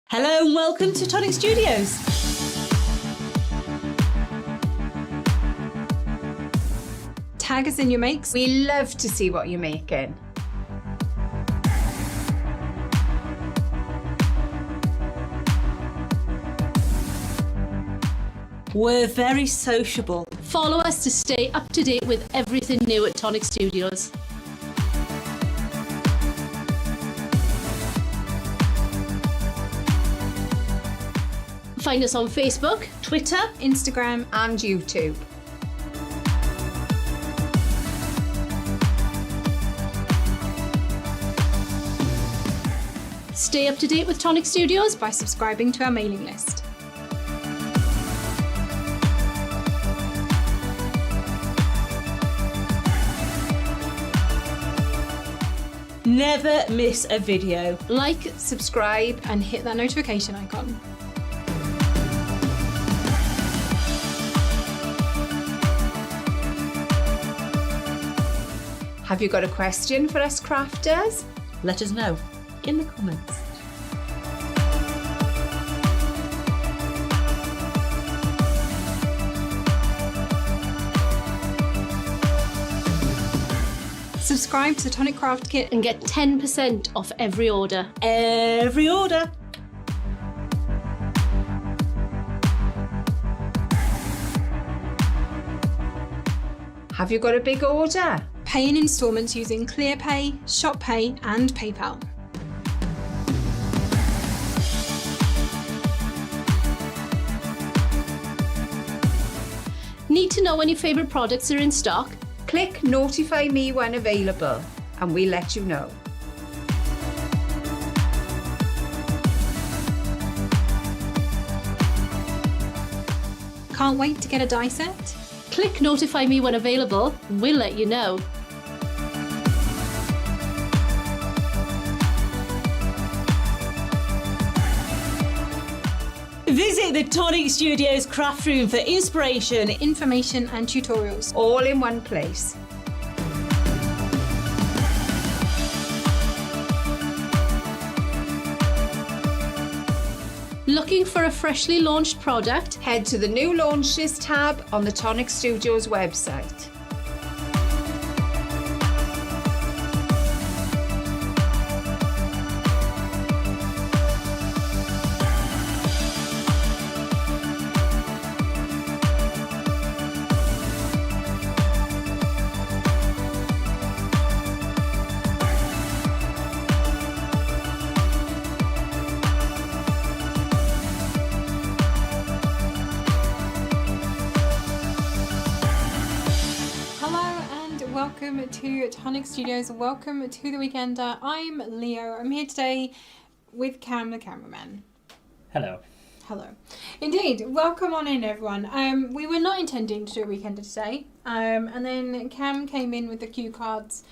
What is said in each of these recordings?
Hello and welcome to Tonic Studios. Tag us in your makes. We love to see what you're making. We're very sociable. Follow us to stay up to date with everything new at Tonic Studios. Find us on Facebook, Twitter, Instagram, And YouTube. stay up to date with Tonic Studios. by subscribing to our mailing list. never miss a video. Like, Subscribe and hit that notification icon. Have you got a question for us crafters? Let us know in the comments. Subscribe to the Tonic Craft Kit. and get 10% off every order. Every order. Have you got a big order? Pay in instalments using ClearPay, ShopPay and PayPal. Need to know when your favourite products are in stock? Click notify me when available and we'll let you know. Can't wait to get a die set? Click notify me when available, we'll let you know. Visit the Tonic Studios craft room for inspiration. Information and tutorials. All in one place. Looking for a freshly launched product? Head to the new launches tab on the Tonic Studios website. Welcome to Tonic Studios. Welcome to the Weekender. I'm Leo. I'm here today with Cam, the cameraman. Hello. Hello. Indeed. Welcome on in, everyone. We were not intending to do a Weekender today, and then Cam came in with the cue cards,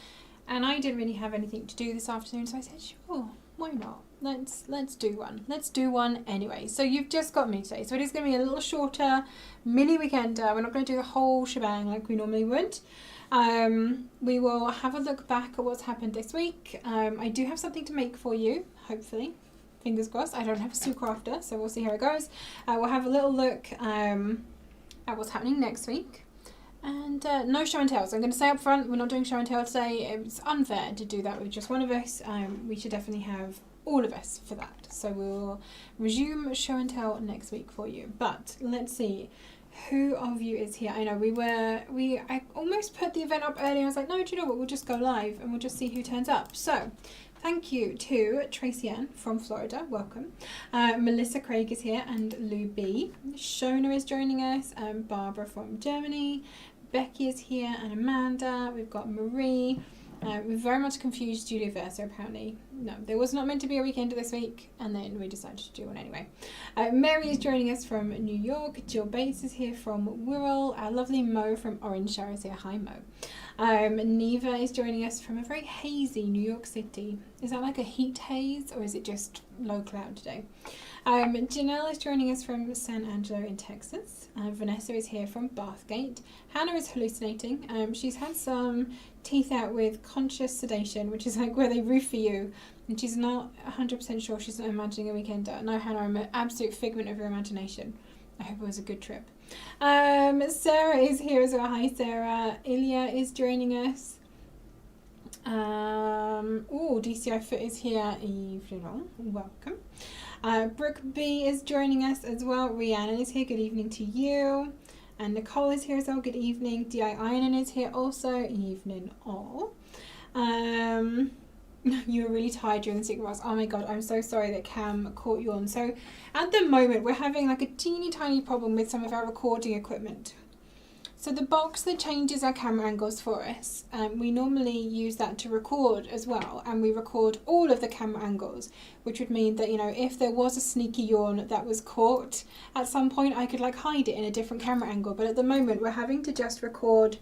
and I didn't really have anything to do this afternoon, so I said, sure, why not? Let's do one. Let's do one anyway. So you've just got me today. So it is going to be a little shorter mini Weekender. We're not going to do the whole shebang like we normally would. We will have a look back at what's happened this week. I do have something to make for you, hopefully. Fingers crossed. I don't have a Sue Crafter, so we'll see how it goes. We'll have a little look at what's happening next week. And no show and tell. So I'm going to say up front, we're not doing show and tell today. It's unfair to do that with just one of us. We should definitely have all of us for that. So we'll resume show and tell next week for you. But let's see. Who of you is here? I know I almost put the event up earlier. I was like, no, do you know what? We'll just go live and we'll just see who turns up. So thank you to Tracy Ann from Florida. Welcome. Melissa Craig is here and Lou B. Shona is joining us. Barbara from Germany. Becky is here and Amanda. We've got Marie. We're very much confused Julia Versa, apparently. No, there was not meant to be a Weekender this week, and then we decided to do one anyway. Mary is joining us from New York. Jill Bates is here from Wirral. Our lovely Mo from Orange is here. Hi, Mo. Neva is joining us from a very hazy New York City. Is that like a heat haze, or is it just low cloud today? Janelle is joining us from San Angelo in Texas. Vanessa is here from Bathgate. Hannah is hallucinating. She's had some teeth out with conscious sedation, which is like where they roofie you, and she's not 100% sure she's not imagining a weekender. No, Hannah, I'm an absolute figment of your imagination. I hope it was a good trip. Sarah is here as well. Hi, Sarah. Ilya is joining us. DCI Foot is here. Evening, welcome. Brooke B is joining us as well. Rhiannon is here. Good evening to you. And Nicole is here as well. Good evening. DI Ironin is here also. Evening all. You were really tired during the secret box. Oh my god, I'm so sorry that Cam caught you on. So at the moment we're having like a teeny tiny problem with some of our recording equipment. So the box that changes our camera angles for us, we normally use that to record as well, and we record all of the camera angles, which would mean that, you know, if there was a sneaky yawn that was caught at some point, I could like hide it in a different camera angle. But at the moment we're having to just record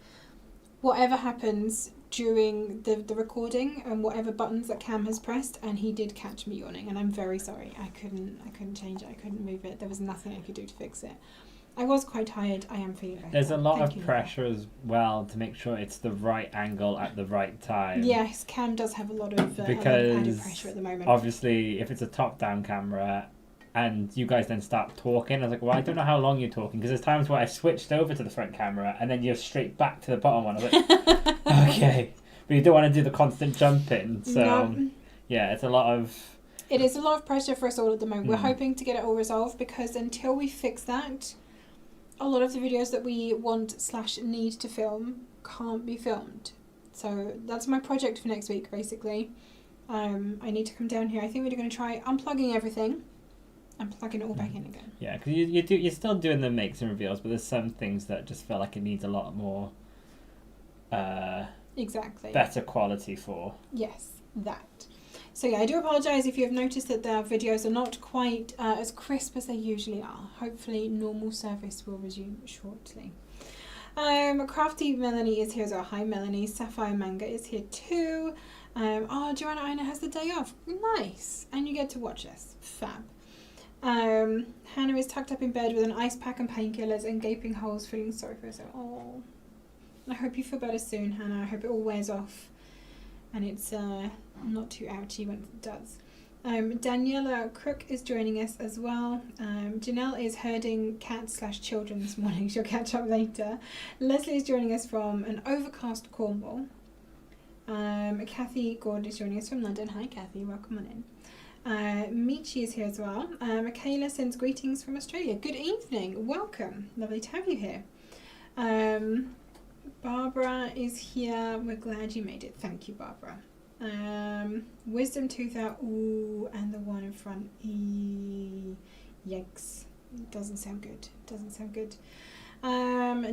whatever happens during the recording and whatever buttons that Cam has pressed, and he did catch me yawning, and I'm very sorry. I couldn't change it. I couldn't move it. There was nothing I could do to fix it. I was quite tired. I am feeling better. There's a lot of pressure as well to make sure it's the right angle at the right time. Yes, Cam does have a lot of added pressure at the moment. Obviously, if it's a top-down camera and you guys then start talking, I was like, well, I don't know how long you're talking, because there's times where I switched over to the front camera and then you're straight back to the bottom one. I was like, okay. But you don't want to do the constant jumping. So, yeah, it's a lot of... It is a lot of pressure for us all at the moment. We're hoping to get it all resolved, because until we fix that, a lot of the videos that we want/need to film can't be filmed. So that's my project for next week, basically. I need to come down here. I think we're going to try unplugging everything and plugging it all back in again. Yeah, because you're still doing the makes and reveals, but there's some things that just feel like it needs a lot more exactly better quality for. Yes, that. So yeah, I do apologise if you have noticed that the videos are not quite as crisp as they usually are. Hopefully normal service will resume shortly. Crafty Melanie is here as well. Hi Melanie. Sapphire Manga is here too. Joanna Ina has the day off. Nice. And you get to watch us. Fab. Hannah is tucked up in bed with an ice pack and painkillers and gaping holes, feeling sorry for herself. Oh, I hope you feel better soon, Hannah. I hope it all wears off and it's not too ouchy when it does. Daniela Crook is joining us as well. Janelle is herding cats/children this morning. She'll catch up later. Leslie is joining us from an overcast Cornwall. Kathy Gord is joining us from London. Hi Kathy, welcome on in. Michi is here as well. Michaela sends greetings from Australia. Good evening, welcome. Lovely to have you here. Barbara is here. We're glad you made it. Thank you, Barbara. Wisdom Tooth out. Ooh, and the one in front. Yikes. Doesn't sound good. Doesn't sound good.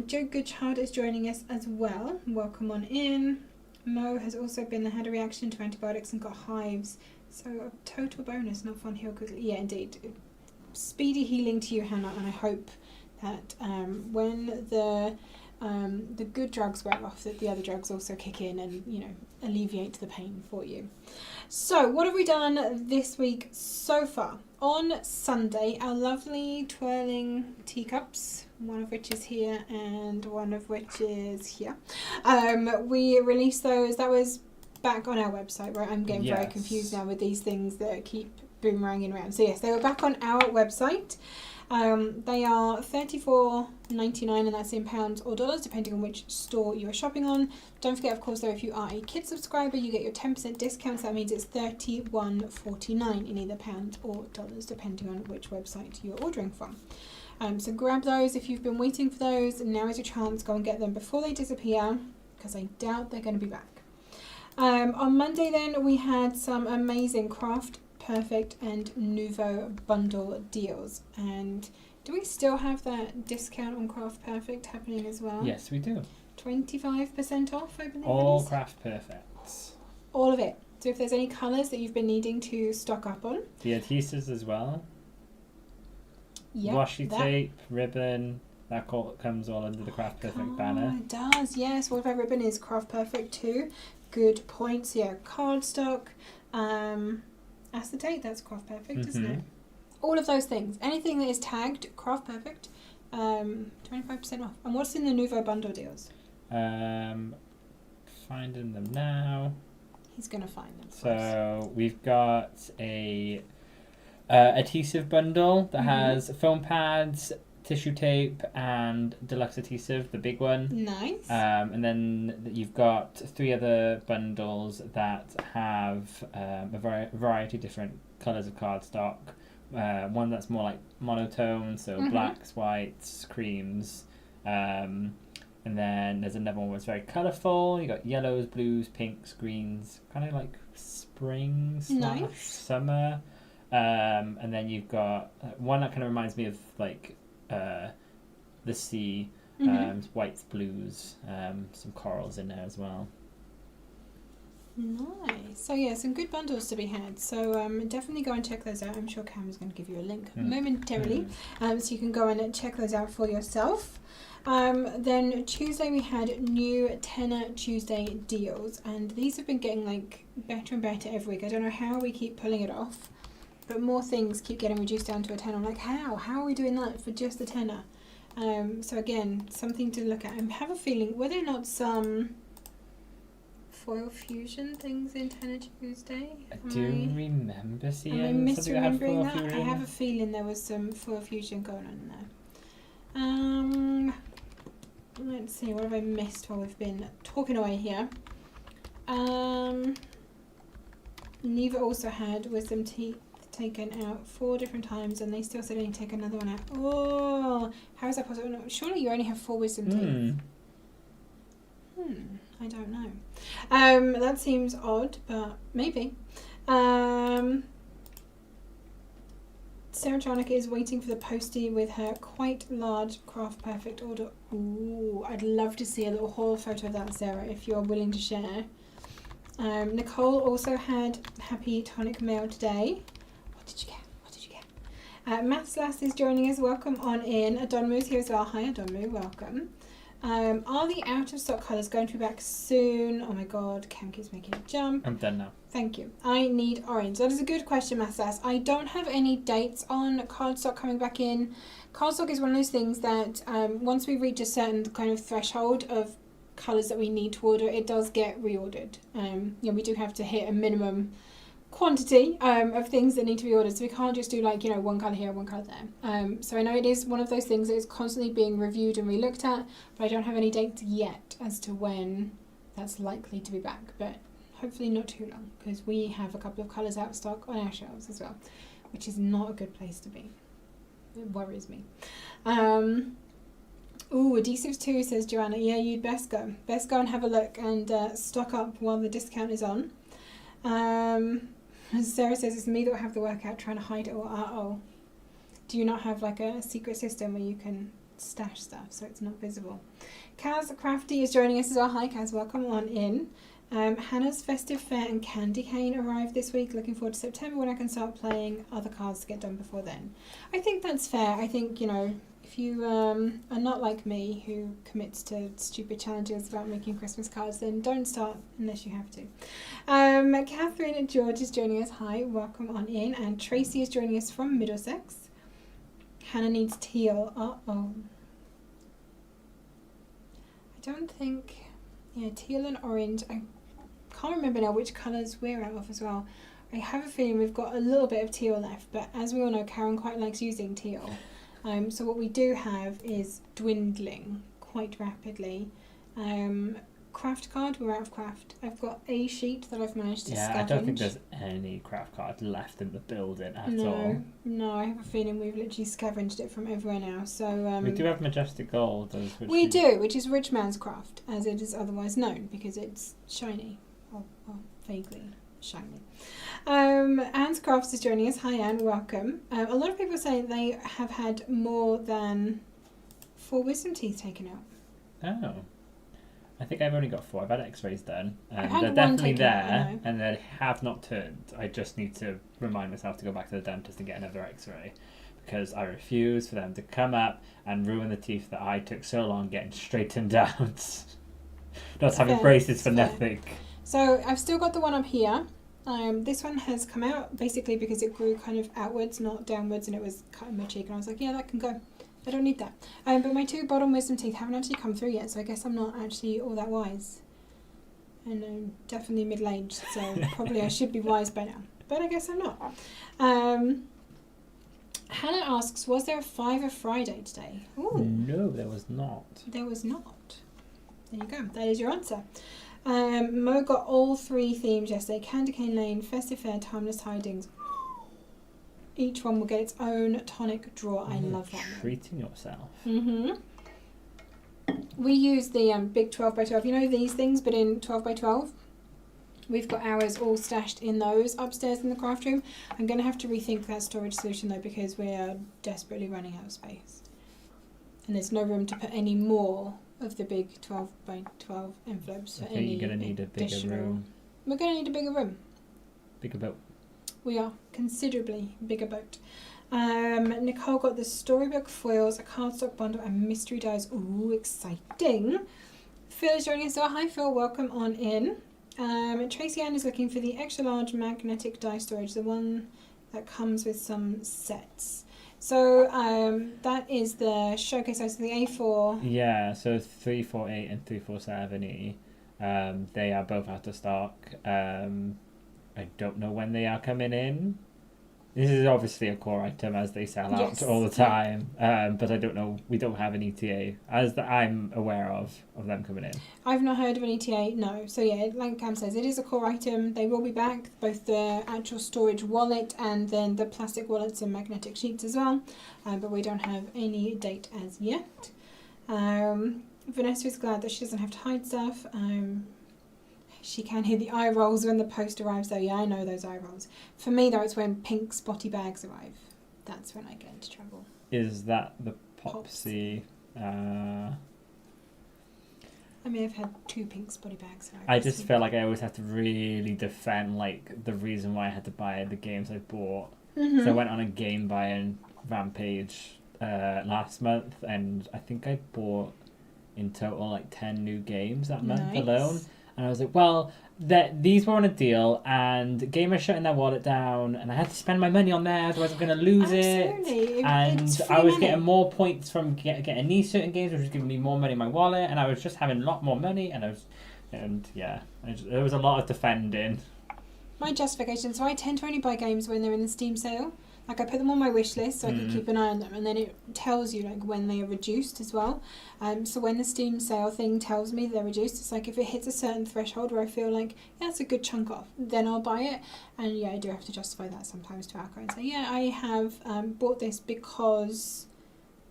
Joe Goodchild is joining us as well. Welcome on in. Mo has also had a reaction to antibiotics and got hives. So a total bonus, not fun, heal quickly. Yeah, indeed. Speedy healing to you, Hannah, and I hope that when the good drugs wear off, that the other drugs also kick in and, you know, alleviate the pain for you. So what have we done this week so far? On Sunday, our lovely twirling teacups, one of which is here and one of which is here, we released those. That was back on our website, right? I'm getting very confused now with these things that keep boomeranging around. So yes, they were back on our website. They are $34.99, and that's in pounds or dollars, depending on which store you are shopping on. Don't forget, of course, though, if you are a Kids subscriber, you get your 10% discount. So that means it's $31.49 in either pounds or dollars, depending on which website you're ordering from. So grab those if you've been waiting for those. And now is your chance. Go and get them before they disappear, because I doubt they're going to be back. On Monday, then, we had some amazing Craft Perfect and Nouveau bundle deals. And do we still have that discount on Craft Perfect happening as well? Yes, we do. 25% off, I believe. All Craft Perfects. All of it. So if there's any colours that you've been needing to stock up on. The adhesives as well. Yeah. Washi tape, ribbon. That comes all under the Craft Perfect banner. It does, yes. All of our ribbon is Craft Perfect too. Good points. Yeah, cardstock. Acetate, that's Craft Perfect, isn't it? All of those things. Anything that is tagged Craft Perfect, 25% off. And what's in the Nouveau bundle deals? finding them now. He's going to find them. So we've got a adhesive bundle that has foam pads, tissue tape, and deluxe adhesive, the big one. Nice. And then you've got 3 other bundles that have a variety of different colours of cardstock. One that's more like monotone, so blacks, whites, creams. And then there's another one that's very colourful. You got yellows, blues, pinks, greens, kind of like spring / summer. And then you've got one that kind of reminds me of like the sea, whites, blues, some corals in there as well. Nice. So yeah, some good bundles to be had. So definitely go and check those out. I'm sure Cam is going to give you a link momentarily, so you can go and check those out for yourself. Then Tuesday we had new Tenner Tuesday deals, and these have been getting like better and better every week. I don't know how we keep pulling it off, but more things keep getting reduced down to a tenner. I'm like, how are we doing that for just a tenner? So again, something to look at. I have a feeling whether or not some foil fusion things in Tenner Tuesday. I do remember seeing am I something that had misremembering foil that? fusion. I have a feeling there was some foil fusion going on there. Let's see, what have I missed while we've been talking away here? Neva also had wisdom teeth taken out 4 different times, and they still said they need to take another one out. Oh, how is that possible? No, surely you only have 4 wisdom teeth. I don't know. That seems odd, but maybe. Sarah Jonica is waiting for the postie with her quite large Craft Perfect order. Ooh, I'd love to see a little haul photo of that, Sarah, if you're willing to share. Nicole also had Happy Tonic Mail today. What did you get? What did you get? Maths Lass is joining us. Welcome on in. Adonmu's here as well. Hi, Adonmu. Welcome. Are the out of stock colours going to be back soon? Oh my god, Cam keeps making a jump. I'm done now. Thank you. I need orange. That is a good question, Maths. I don't have any dates on cardstock coming back in. Cardstock is one of those things that once we reach a certain kind of threshold of colours that we need to order, it does get reordered. We do have to hit a minimum quantity of things that need to be ordered, so we can't just do like, one colour here, one colour there. So I know it is one of those things that is constantly being reviewed and relooked at, but I don't have any dates yet as to when that's likely to be back, but hopefully not too long, because we have a couple of colours out of stock on our shelves as well, which is not a good place to be. It worries me. Ooh, Adhesives 2, says Joanna. Yeah, you'd best go. Best go and have a look and stock up while the discount is on. Sarah says it's me that will have the workout trying to hide it all. Uh-oh. Do you not have like a secret system where you can stash stuff so it's not visible? Kaz Crafty is joining us as well. Hi Kaz, welcome on in. Hannah's Festive Fair and Candy Cane arrived this week. Looking forward to September when I can start playing other cards to get done before then. I think that's fair. I think, if you are not like me, who commits to stupid challenges about making Christmas cards, then don't start unless you have to. Catherine and George is joining us. Hi, welcome on in. And Tracy is joining us from Middlesex. Hannah needs teal. Uh-oh. I don't think... Yeah, teal and orange. I can't remember now which colours we're out of as well. I have a feeling we've got a little bit of teal left, but as we all know, Karen quite likes using teal. So what we do have is dwindling quite rapidly. Craft card, we're out of craft. I've got a sheet that I've managed to scavenge. I don't think there's any craft card left in the building at all. No, I have a feeling we've literally scavenged it from everywhere now. So we do have Majestic Gold. Which is Rich Man's Craft, as it is otherwise known, because it's shiny, or vaguely shiny. Anne's Crafts is joining us. Hi Anne, welcome. A lot of people are saying they have had more than 4 wisdom teeth taken out. Oh. I think I've only got 4. I've had x-rays done, and had they're one definitely taken out, there, and they have not turned. I just need to remind myself to go back to the dentist and get another x-ray, because I refuse for them to come up and ruin the teeth that I took so long getting straightened out. Not having braces for nothing. So I've still got the one up here. This one has come out basically because it grew kind of outwards, not downwards, and it was cutting my cheek, and I was like, yeah, that can go. I don't need that. But my 2 bottom wisdom teeth haven't actually come through yet, so I guess I'm not actually all that wise. and I'm definitely middle-aged, so probably I should be wise by now. But I guess I'm not. Hannah asks, was there a Fiver Friday today? Ooh. No, there was not. There was not. There you go. That is your answer. Mo got all 3 themes yesterday. Candy Cane Lane, Festive Fair, Timeless Tidings. Each one will get its own tonic drawer. I love that. Treating yourself. Mm-hmm. We use the big 12 by 12. You know these things, but in 12 by 12. We've got ours all stashed in those upstairs in the craft room. I'm going to have to rethink that storage solution though, because we are desperately running out of space. And there's no room to put any more of the big 12 by 12 envelopes for I think any you're going to need a bigger additional room. We're going to need a bigger room. Bigger boat. We are. Considerably bigger boat. Nicole got the storybook foils, a cardstock bundle, and mystery dies. Ooh, exciting. Phil is joining us. So hi Phil, welcome on in. Tracy Ann is looking for the extra large magnetic die storage, the one that comes with some sets. So that is the showcase size of the A4. Yeah, so 348 and 347E. They are both out of stock. I don't know when they are coming in. This is obviously a core item as they sell out all the time. But I don't know. We don't have an ETA as that I'm aware of them coming in. I've not heard of an ETA, no. So yeah, like Cam says, it is a core item. They will be back, both the actual storage wallet and then the plastic wallets and magnetic sheets as well. But we don't have any date as yet. Vanessa is glad that she doesn't have to hide stuff. She can hear the eye rolls when the post arrives though. Yeah, I know those eye rolls. For me though, it's when pink spotty bags arrive. That's when I get into trouble. Is that the Popsy? I may have had 2 pink spotty bags arrive. I just feel like I always have to really defend like the reason why I had to buy the games I bought. Mm-hmm. So I went on a game buying rampage last month, and I think I bought in total like 10 new games that month alone. And I was like, well, these were on a deal, and gamers shutting their wallet down, and I had to spend my money on there, otherwise I'm going to lose it. And I was getting more points from getting these certain games, which was giving me more money in my wallet, and I was just having a lot more money, there was a lot of defending. My justification, so I tend to only buy games when they're in the Steam sale. Like I put them on my wish list so I can keep an eye on them, and then it tells you like when they are reduced as well. So when the Steam sale thing tells me they're reduced, it's like if it hits a certain threshold where I feel like that's a good chunk off, then I'll buy it. And yeah, I do have to justify that sometimes to Alco and say, yeah, I have bought this because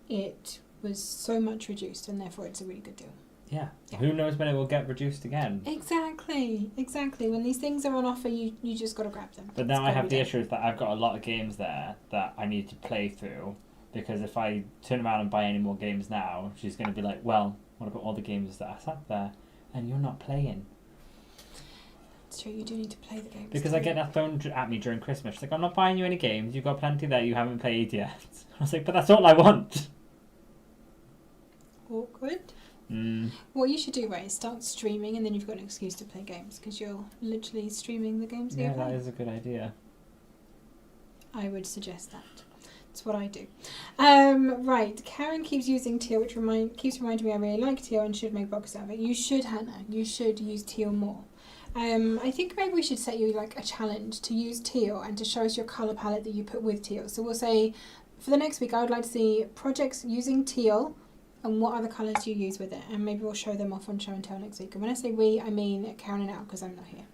it was so much reduced, and therefore it's a really good deal. Yeah. Who knows when it will get reduced again? Exactly. When these things are on offer, you just got to grab them. But now I have the issue that I've got a lot of games there that I need to play through, because if I turn around and buy any more games now, she's going to be like, well, what about all the games that are sat there and you're not playing? It's true, you do need to play the games. Because I get that thrown at me during Christmas. She's like, I'm not buying you any games, you've got plenty that you haven't played yet. I was like, but that's all I want. Awkward. What you should do, right, is start streaming, and then you've got an excuse to play games, because you're literally streaming the games that you play. Yeah, that is a good idea. I would suggest that. That's what I do. Right, Karen keeps using teal, which keeps reminding me I really like teal and should make boxes out of it. You should, Hannah. You should use teal more. I think maybe we should set you like a challenge to use teal and to show us your colour palette that you put with teal. So we'll say, for the next week, I would like to see projects using teal, and what other colours you use with it, and maybe we'll show them off on show and tell next week. And when I say we, I mean Karen and Al, because I'm not here,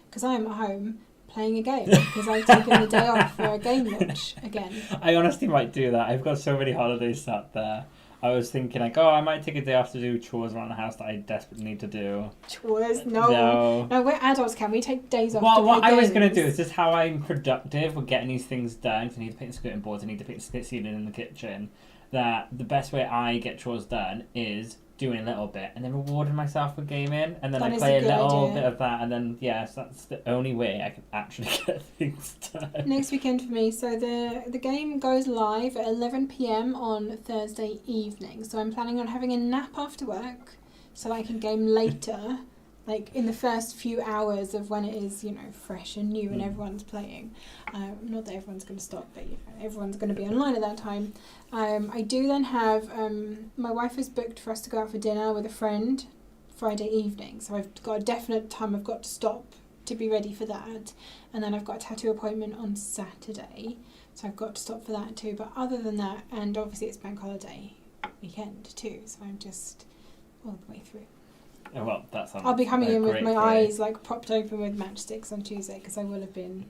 because I am at home playing a game, because I've taken the day off for a game launch again. I honestly might do that. I've got so many holidays sat there. I was thinking like, I might take a day off to do chores around the house that I desperately need to do. Chores? No, we're adults, can we take days off? Well, what I was going to do is just how I'm productive with getting these things done. I need to paint the skirting boards, I need to paint the split ceiling in the kitchen. That the best way I get chores done is doing a little bit and then rewarding myself with gaming, and then I play a little bit of that, and then that's the only way I can actually get things done. Next weekend for me, so the game goes live at 11 PM on Thursday evening, so I'm planning on having a nap after work so I can game later, like in the first few hours of when it is, fresh and new and everyone's playing. Not that everyone's going to stop, but everyone's going to be online at that time. I do then have, my wife has booked for us to go out for dinner with a friend Friday evening, so I've got a definite time I've got to stop to be ready for that, and then I've got a tattoo appointment on Saturday, so I've got to stop for that too. But other than that, and obviously it's bank holiday weekend too, so I'm just all the way through. Oh, well, that sounds I'll be coming in with my Friday. eyes like propped open with matchsticks on Tuesday because I will have been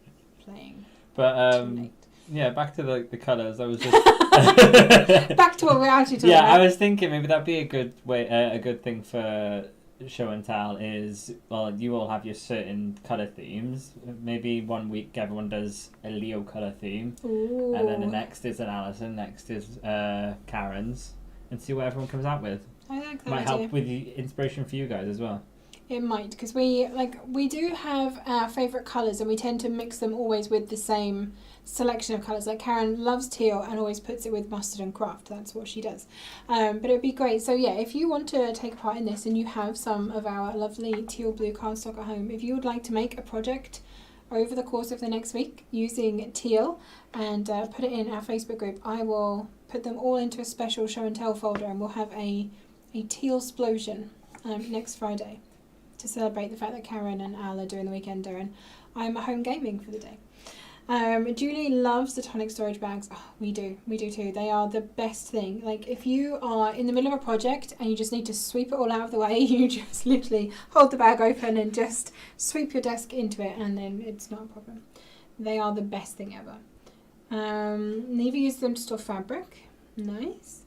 playing But too late. yeah, back to the colours. I was just Back to what we're actually talking yeah, about. I was thinking maybe that'd be a good way, a good thing for show and tell is, well, you all have your certain colour themes. Maybe one week everyone does a Leo colour theme, Ooh. and then the next is an Alison, next is Karen's, and see what everyone comes out with. I like that Might idea. help with the inspiration for you guys as well. It might, because we do have our favourite colours, and we tend to mix them always with the same selection of colours. Like Karen loves teal and always puts it with mustard and craft. That's what she does. But it would be great. So yeah, if you want to take part in this and you have some of our lovely teal blue cardstock at home, if you would like to make a project over the course of the next week using teal and put it in our Facebook group, I will put them all into a special show and tell folder, and we'll have a teal explosion next Friday to celebrate the fact that Karen and Al are doing the weekender and I'm at home gaming for the day. Julie loves the tonic storage bags. Oh, we do too. They are the best thing. Like, if you are in the middle of a project and you just need to sweep it all out of the way, you just literally hold the bag open and just sweep your desk into it, and then it's not a problem. They are the best thing ever. Neva uses them to store fabric. Nice.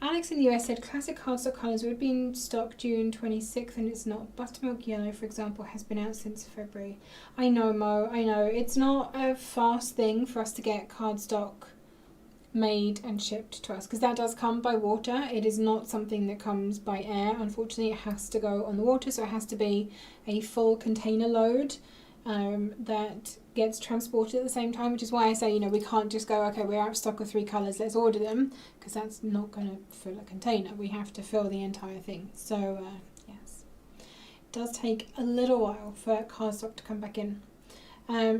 Alex in the US said classic cardstock colours would be in stock June 26th and it's not. Buttermilk Yellow, for example, has been out since February. I know, Mo, I know. It's not a fast thing for us to get cardstock made and shipped to us, because that does come by water. It is not something that comes by air. Unfortunately, it has to go on the water, so it has to be a full container load that gets transported at the same time, which is why I say, we can't just go, okay, we're out of stock of 3 colours, let's order them, because that's not going to fill a container. We have to fill the entire thing. So, yes. It does take a little while for cardstock to come back in.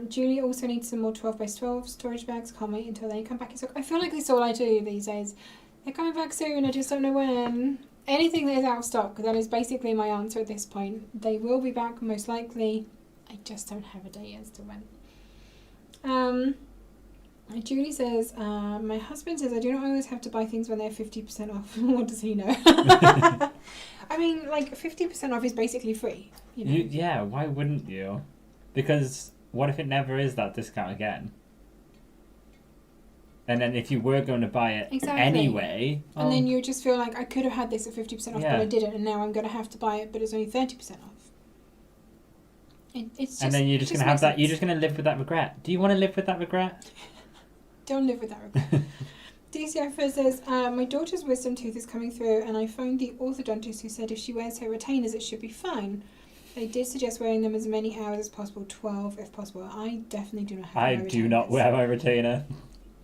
Julie also needs some more 12x12 storage bags. Can't wait until they come back in stock. I feel like that's all I do these days. They're coming back soon, I just don't know when. Anything that is out of stock, that is basically my answer at this point. They will be back most likely. I just don't have a date as to when. Julie says, my husband says I do not always have to buy things when they're 50% off. What does he know? I mean, like, 50% off is basically free. Yeah, why wouldn't you? Because what if it never is that discount again? And then if you were going to buy it anyway... And then you just feel like, I could have had this at 50% off, but I didn't, and now I'm going to have to buy it, but it's only 30% off. It's just, and then you're just going to have that, you're just going to live with that regret. Do you want to live with that regret? Don't live with that regret. DCF says, my daughter's wisdom tooth is coming through, and I phoned the orthodontist who said if she wears her retainers it should be fine. They did suggest wearing them as many hours as possible, 12 if possible. I definitely do not have I do not wear my retainer.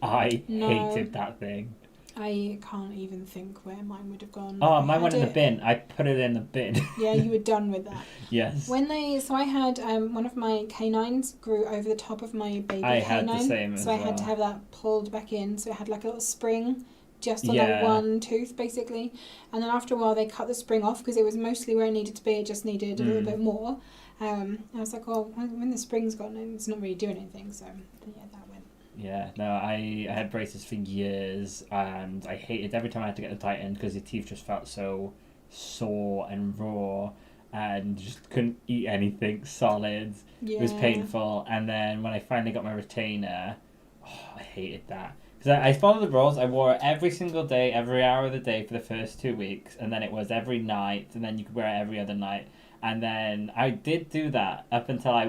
I hated that thing. I can't even think where mine would have gone. Oh, mine went in the bin. I put it in the bin. Yeah, you were done with that. Yes. So I had one of my canines grew over the top of my baby canine. I had the same as well. well. I had to have that pulled back in. So it had like a little spring just on that one tooth, basically. And then after a while, they cut the spring off because it was mostly where it needed to be. It just needed a little bit more. I was like, well, when the spring's gone, it's not really doing anything. So yeah, that went. Yeah, no, I had braces for years, and I hated every time I had to get them tightened because the teeth just felt so sore and raw, and just couldn't eat anything solid. Yeah. It was painful. And then when I finally got my retainer, I hated that. Because I followed the rules. I wore it every single day, every hour of the day for the first 2 weeks, and then it was every night, and then you could wear it every other night. And then I did do that up until I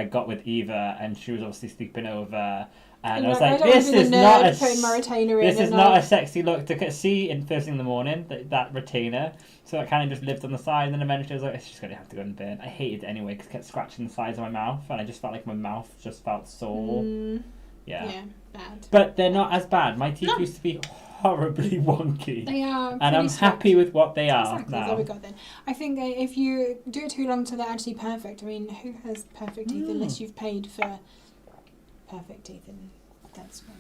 got with Eva, and she was obviously sleeping over, and I was like, "This is not a sexy look to see in first thing in the morning." That retainer, so I kind of just lived on the side, and then eventually I was like, "It's just gonna have to go in the bin." I hated it anyway because it kept scratching the sides of my mouth, and I just felt like my mouth just felt sore. Yeah, bad. But they're not as bad. My teeth used to be horribly wonky. They are, and I'm happy with what they are now. There we go then. I think if you do it too long till they're actually perfect, I mean, who has perfect teeth unless you've paid for perfect teeth, and that's what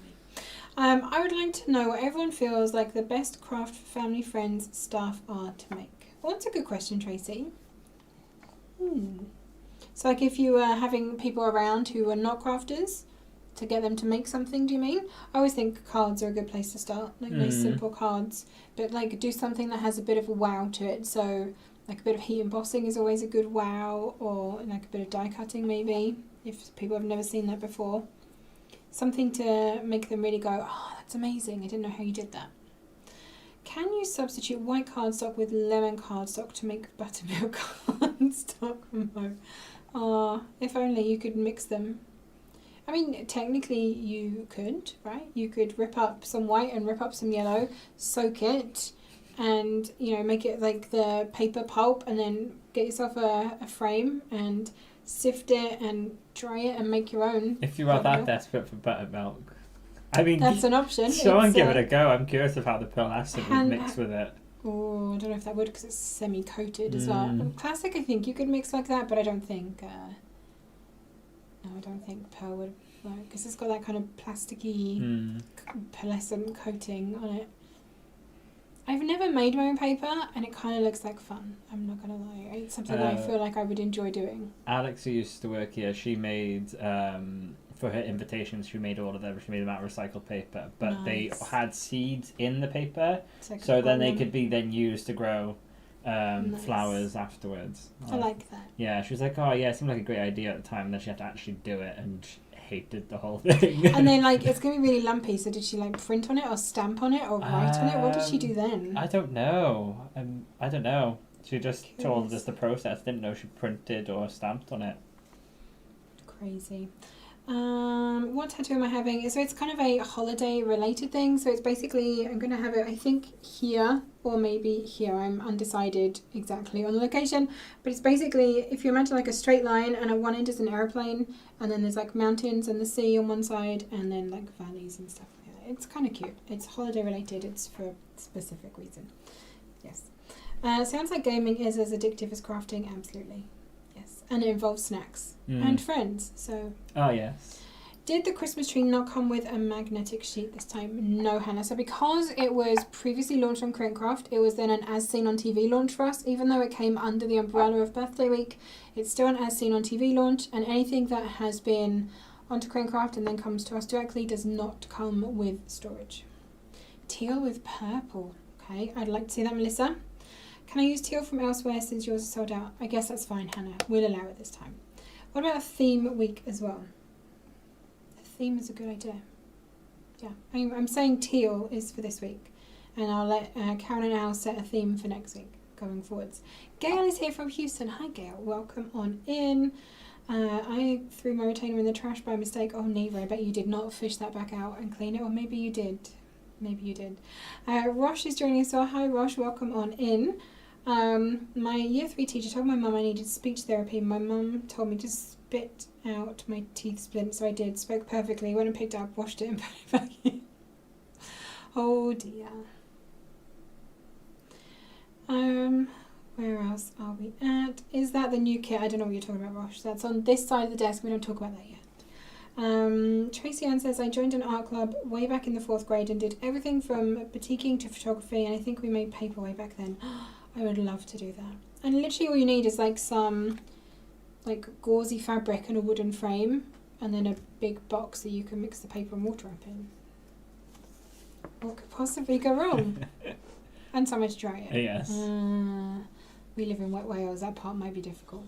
I mean. I would like to know what everyone feels like the best craft for family friends stuff are to make. Well, that's a good question, Tracy. So like if you were having people around who are not crafters, to get them to make something, do you mean? I always think cards are a good place to start, like nice simple cards, but like do something that has a bit of a wow to it. So like a bit of heat embossing is always a good wow, or like a bit of die cutting maybe, if people have never seen that before. Something to make them really go, oh, that's amazing, I didn't know how you did that. Can you substitute white cardstock with lemon cardstock to make buttermilk cardstock? If only you could mix them. I mean, technically you could, right? You could rip up some white and rip up some yellow, soak it, and, you know, make it like the paper pulp, and then get yourself a frame and sift it and dry it and make your own. If you are that desperate for buttermilk, I mean, that's an option. Someone give it a go. I'm curious of how the pearl acid would mix with it. Oh, I don't know if that would, because it's semi-coated as well. Classic, I think you could mix like that, but I don't think. No, I don't think pearl would work, because it's got that kind of plasticky, pearlescent coating on it. I've never made my own paper, and it kind of looks like fun. I'm not gonna lie. It's something that I feel like I would enjoy doing. Alex, who used to work here, she made for her invitations, she made all of them. She made them out of recycled paper, but they had seeds in the paper, so then they could be then used to grow flowers afterwards. I like that. Yeah, she was like, oh yeah, it seemed like a great idea at the time, and then she had to actually do it, and hated the whole thing. And then like it's gonna be really lumpy, so did she like print on it or stamp on it or write on it? What did she do then? I don't know. I don't know. She just told us the process, didn't know she printed or stamped on it. Crazy. What tattoo am I having? So it's kind of a holiday related thing. So it's basically, I'm going to have it, I think here or maybe here. I'm undecided exactly on the location. But it's basically, if you imagine like a straight line, and at one end is an airplane, and then there's like mountains and the sea on one side, and then like valleys and stuff like that. It's kind of cute. It's holiday related. It's for a specific reason. Yes. Sounds like gaming is as addictive as crafting. Absolutely. Yes. And it involves snacks and friends. So. Oh, yes. Did the Christmas tree not come with a magnetic sheet this time? No, Hannah. So because it was previously launched on Craft, it was then an As Seen on TV launch for us. Even though it came under the umbrella of Birthday Week, it's still an As Seen on TV launch, and anything that has been onto Craft and then comes to us directly does not come with storage. Teal with purple. Okay, I'd like to see that, Melissa. Can I use teal from elsewhere since yours is sold out? I guess that's fine, Hannah. We'll allow it this time. What about a theme week as well? Theme is a good idea. Yeah, I'm saying teal is for this week, and I'll let Karen and Al set a theme for next week going forwards. Gail is here from Houston. Hi Gail, welcome on in. I threw my retainer in the trash by mistake. Oh Neva, I bet you did not fish that back out and clean it, or maybe you did. Maybe you did. Rosh is joining us. So hi Rosh, welcome on in. My year 3 teacher told my mum I needed speech therapy. My mum told me to spit out my teeth splint, so I did. Spoke perfectly, went and picked it up, washed it and put it back in. Oh dear. Where else are we at? Is that the new kit? I don't know what you're talking about, Rosh. That's on this side of the desk. We don't talk about that yet. Tracy Ann says, I joined an art club way back in the 4th grade and did everything from batiking to photography, and I think we made paper way back then. I would love to do that. And literally all you need is like some like gauzy fabric and a wooden frame, and then a big box that you can mix the paper and water up in. What could possibly go wrong? And somewhere to dry it. Yes. We live in wet Wales, that part might be difficult.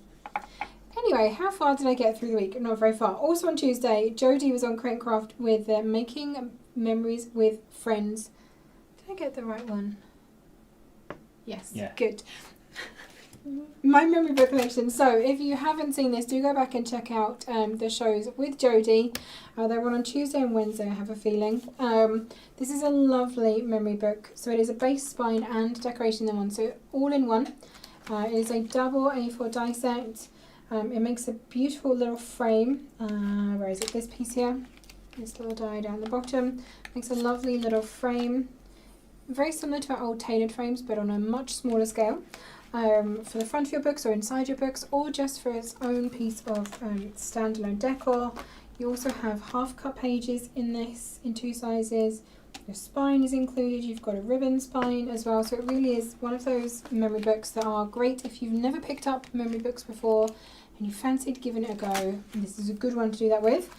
Anyway, how far did I get through the week? Not very far. Also on Tuesday, Jodie was on Craft with Making Memories with Friends. Did I get the right one? Yes. Yeah. Good. My memory book collection. So if you haven't seen this, do go back and check out the shows with Jodie. They run on Tuesday and Wednesday, I have a feeling. This is a lovely memory book. So it is a base, spine and decoration in one. So all in one. It is a double A4 die set. It makes a beautiful little frame. Where is it? This piece here. This little die down the bottom. Makes a lovely little frame. Very similar to our old tailored frames, but on a much smaller scale. For the front of your books or inside your books, or just for its own piece of standalone decor. You also have half cut pages in this in 2 sizes, Your spine is included. You've got a ribbon spine as well. So it really is one of those memory books that are great if you've never picked up memory books before and you fancied giving it a go. And this is a good one to do that with.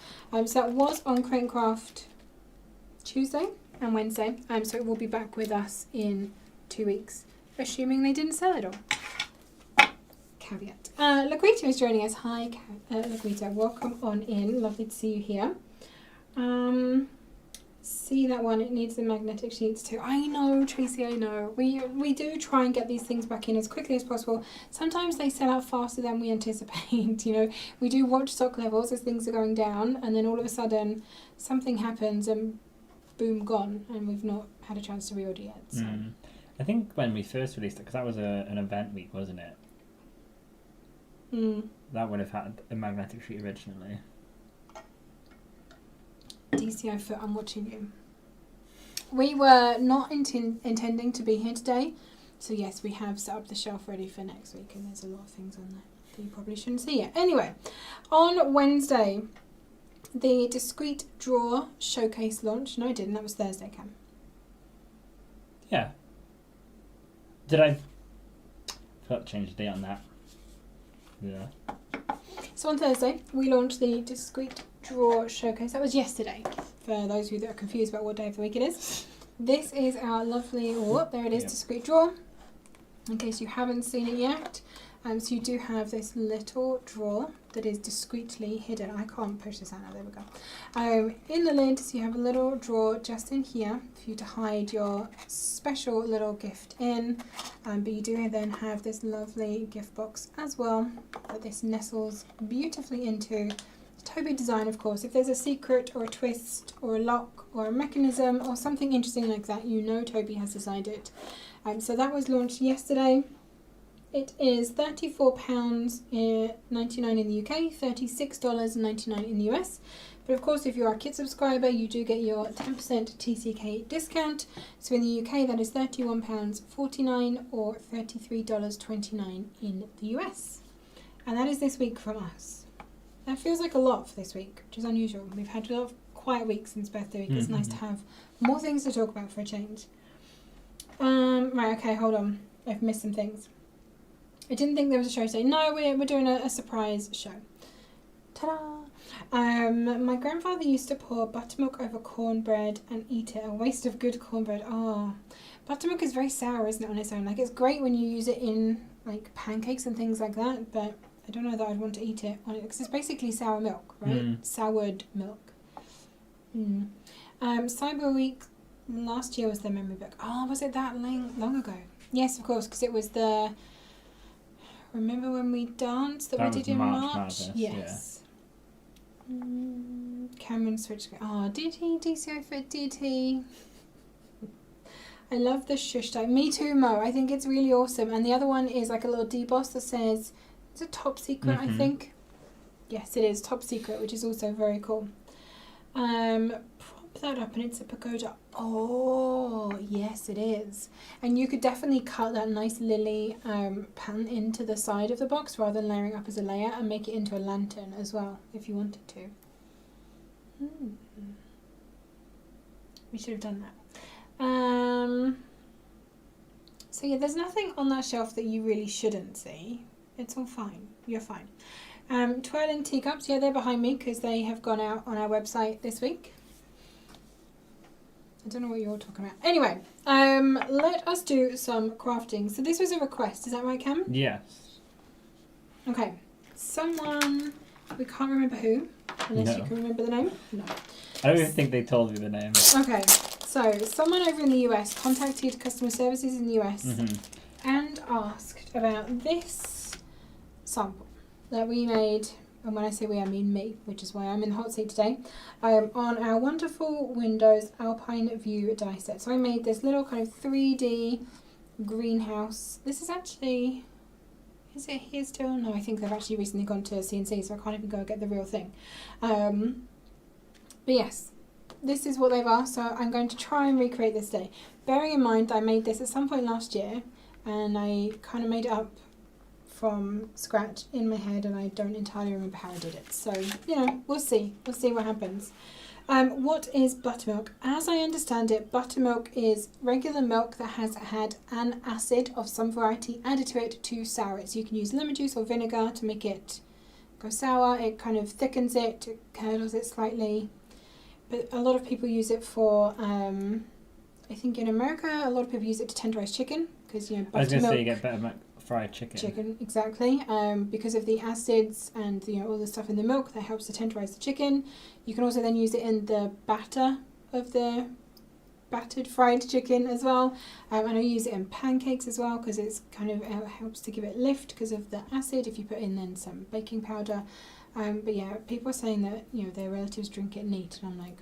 So that was on Crate & Craft Tuesday and Wednesday. So it will be back with us in 2 weeks, assuming they didn't sell it all. Caveat. Laquita is joining us. Hi, Laquita. Welcome on in. Lovely to see you here. See that one, it needs the magnetic sheets too. I know, Tracy, I know. We do try and get these things back in as quickly as possible. Sometimes they sell out faster than we anticipate, you know. We do watch stock levels as things are going down, and then all of a sudden something happens and boom, gone, and we've not had a chance to reorder yet. So. I think when we first released it, because that was an event week, wasn't it? That would have had a magnetic sheet originally. DCI foot, I'm watching you. We were not intending to be here today, so yes, we have set up the shelf ready for next week, and there's a lot of things on there that you probably shouldn't see yet. Anyway, on Wednesday, the discreet drawer showcase launch. No, I didn't. That was Thursday, Cam. Yeah. Did I? Forgot to change the date on that. Yeah. So on Thursday, we launched the discreet drawer showcase. That was yesterday, for those of you that are confused about what day of the week it is. This is our lovely, there it is, discreet drawer, in case you haven't seen it yet. So you do have this little drawer that is discreetly hidden. I can't push this out now, there we go. In the lid, so you have a little drawer just in here for you to hide your special little gift in. But you do then have this lovely gift box as well that this nestles beautifully into. Toby design, of course. If there's a secret or a twist or a lock or a mechanism or something interesting like that, you know Toby has designed it. So that was launched yesterday. It is £34.99 in the UK, $36.99 in the US. But of course, if you're a Kit subscriber, you do get your 10% TCK discount. So in the UK, that is £31.49 or $33.29 in the US. And that is this week from us. That feels like a lot for this week, which is unusual. We've had a lot of quiet weeks since birthday week. It's nice to have more things to talk about for a change. Right, okay, hold on. I've missed some things. I didn't think there was a show today. No, we're doing a surprise show. Ta-da! My grandfather used to pour buttermilk over cornbread and eat it. A waste of good cornbread. Oh, buttermilk is very sour, isn't it, on its own? Like, it's great when you use it in, like, pancakes and things like that, but I don't know that I'd want to eat it on it, because it's basically sour milk, right? Soured milk. Cyber Week last year was the memory book. Oh, was it that long ago? Yes, of course, because it was the... Remember when we danced that we did in March? Madness, yes. Yeah. Cameron switched. Oh, did he? DCI Fit, did he? I love the shush type. Me too, Mo. I think it's really awesome. And the other one is like a little deboss that says, it's a top secret, I think. Yes, it is top secret, which is also very cool. Prop that up and it's a pagoda. Oh, yes, it is. And you could definitely cut that nice lily pattern into the side of the box rather than layering up as a layer, and make it into a lantern as well if you wanted to. We should have done that. So yeah, there's nothing on that shelf that you really shouldn't see. It's all fine. You're fine. Twirling teacups, yeah, they're behind me because they have gone out on our website this week. I don't know what you're talking about. Anyway, let us do some crafting. So this was a request, is that right, Cam? Yes. Okay. Someone, we can't remember who, unless you can remember the name. No. I don't even think they told me the name. Okay. So someone over in the US contacted customer services in the US and asked about this sample that we made. And when I say we, I mean me, which is why I'm in the hot seat today, on our wonderful Windows Alpine View die set. So I made this little kind of 3D greenhouse. This is actually, is it here still? No, I think they've actually recently gone to CNC, so I can't even go get the real thing. But yes, this is what they've asked, so I'm going to try and recreate this today. Bearing in mind I made this at some point last year, and I kind of made it up from scratch in my head, and I don't entirely remember how I did it. So, you know, we'll see. We'll see what happens. What is buttermilk? As I understand it, buttermilk is regular milk that has had an acid of some variety added to it to sour it. So you can use lemon juice or vinegar to make it go sour. It kind of thickens it, it curdles it slightly. But a lot of people use it for, I think in America, a lot of people use it to tenderize chicken because, you know, buttermilk. I was going to say you get better fried chicken. Chicken, exactly. Because of the acids and, you know, all the stuff in the milk that helps to tenderize the chicken. You can also then use it in the batter of the battered fried chicken as well. And I use it in pancakes as well because it's kind of helps to give it lift because of the acid if you put in then some baking powder. But yeah, people are saying that, you know, their relatives drink it neat, and I'm like,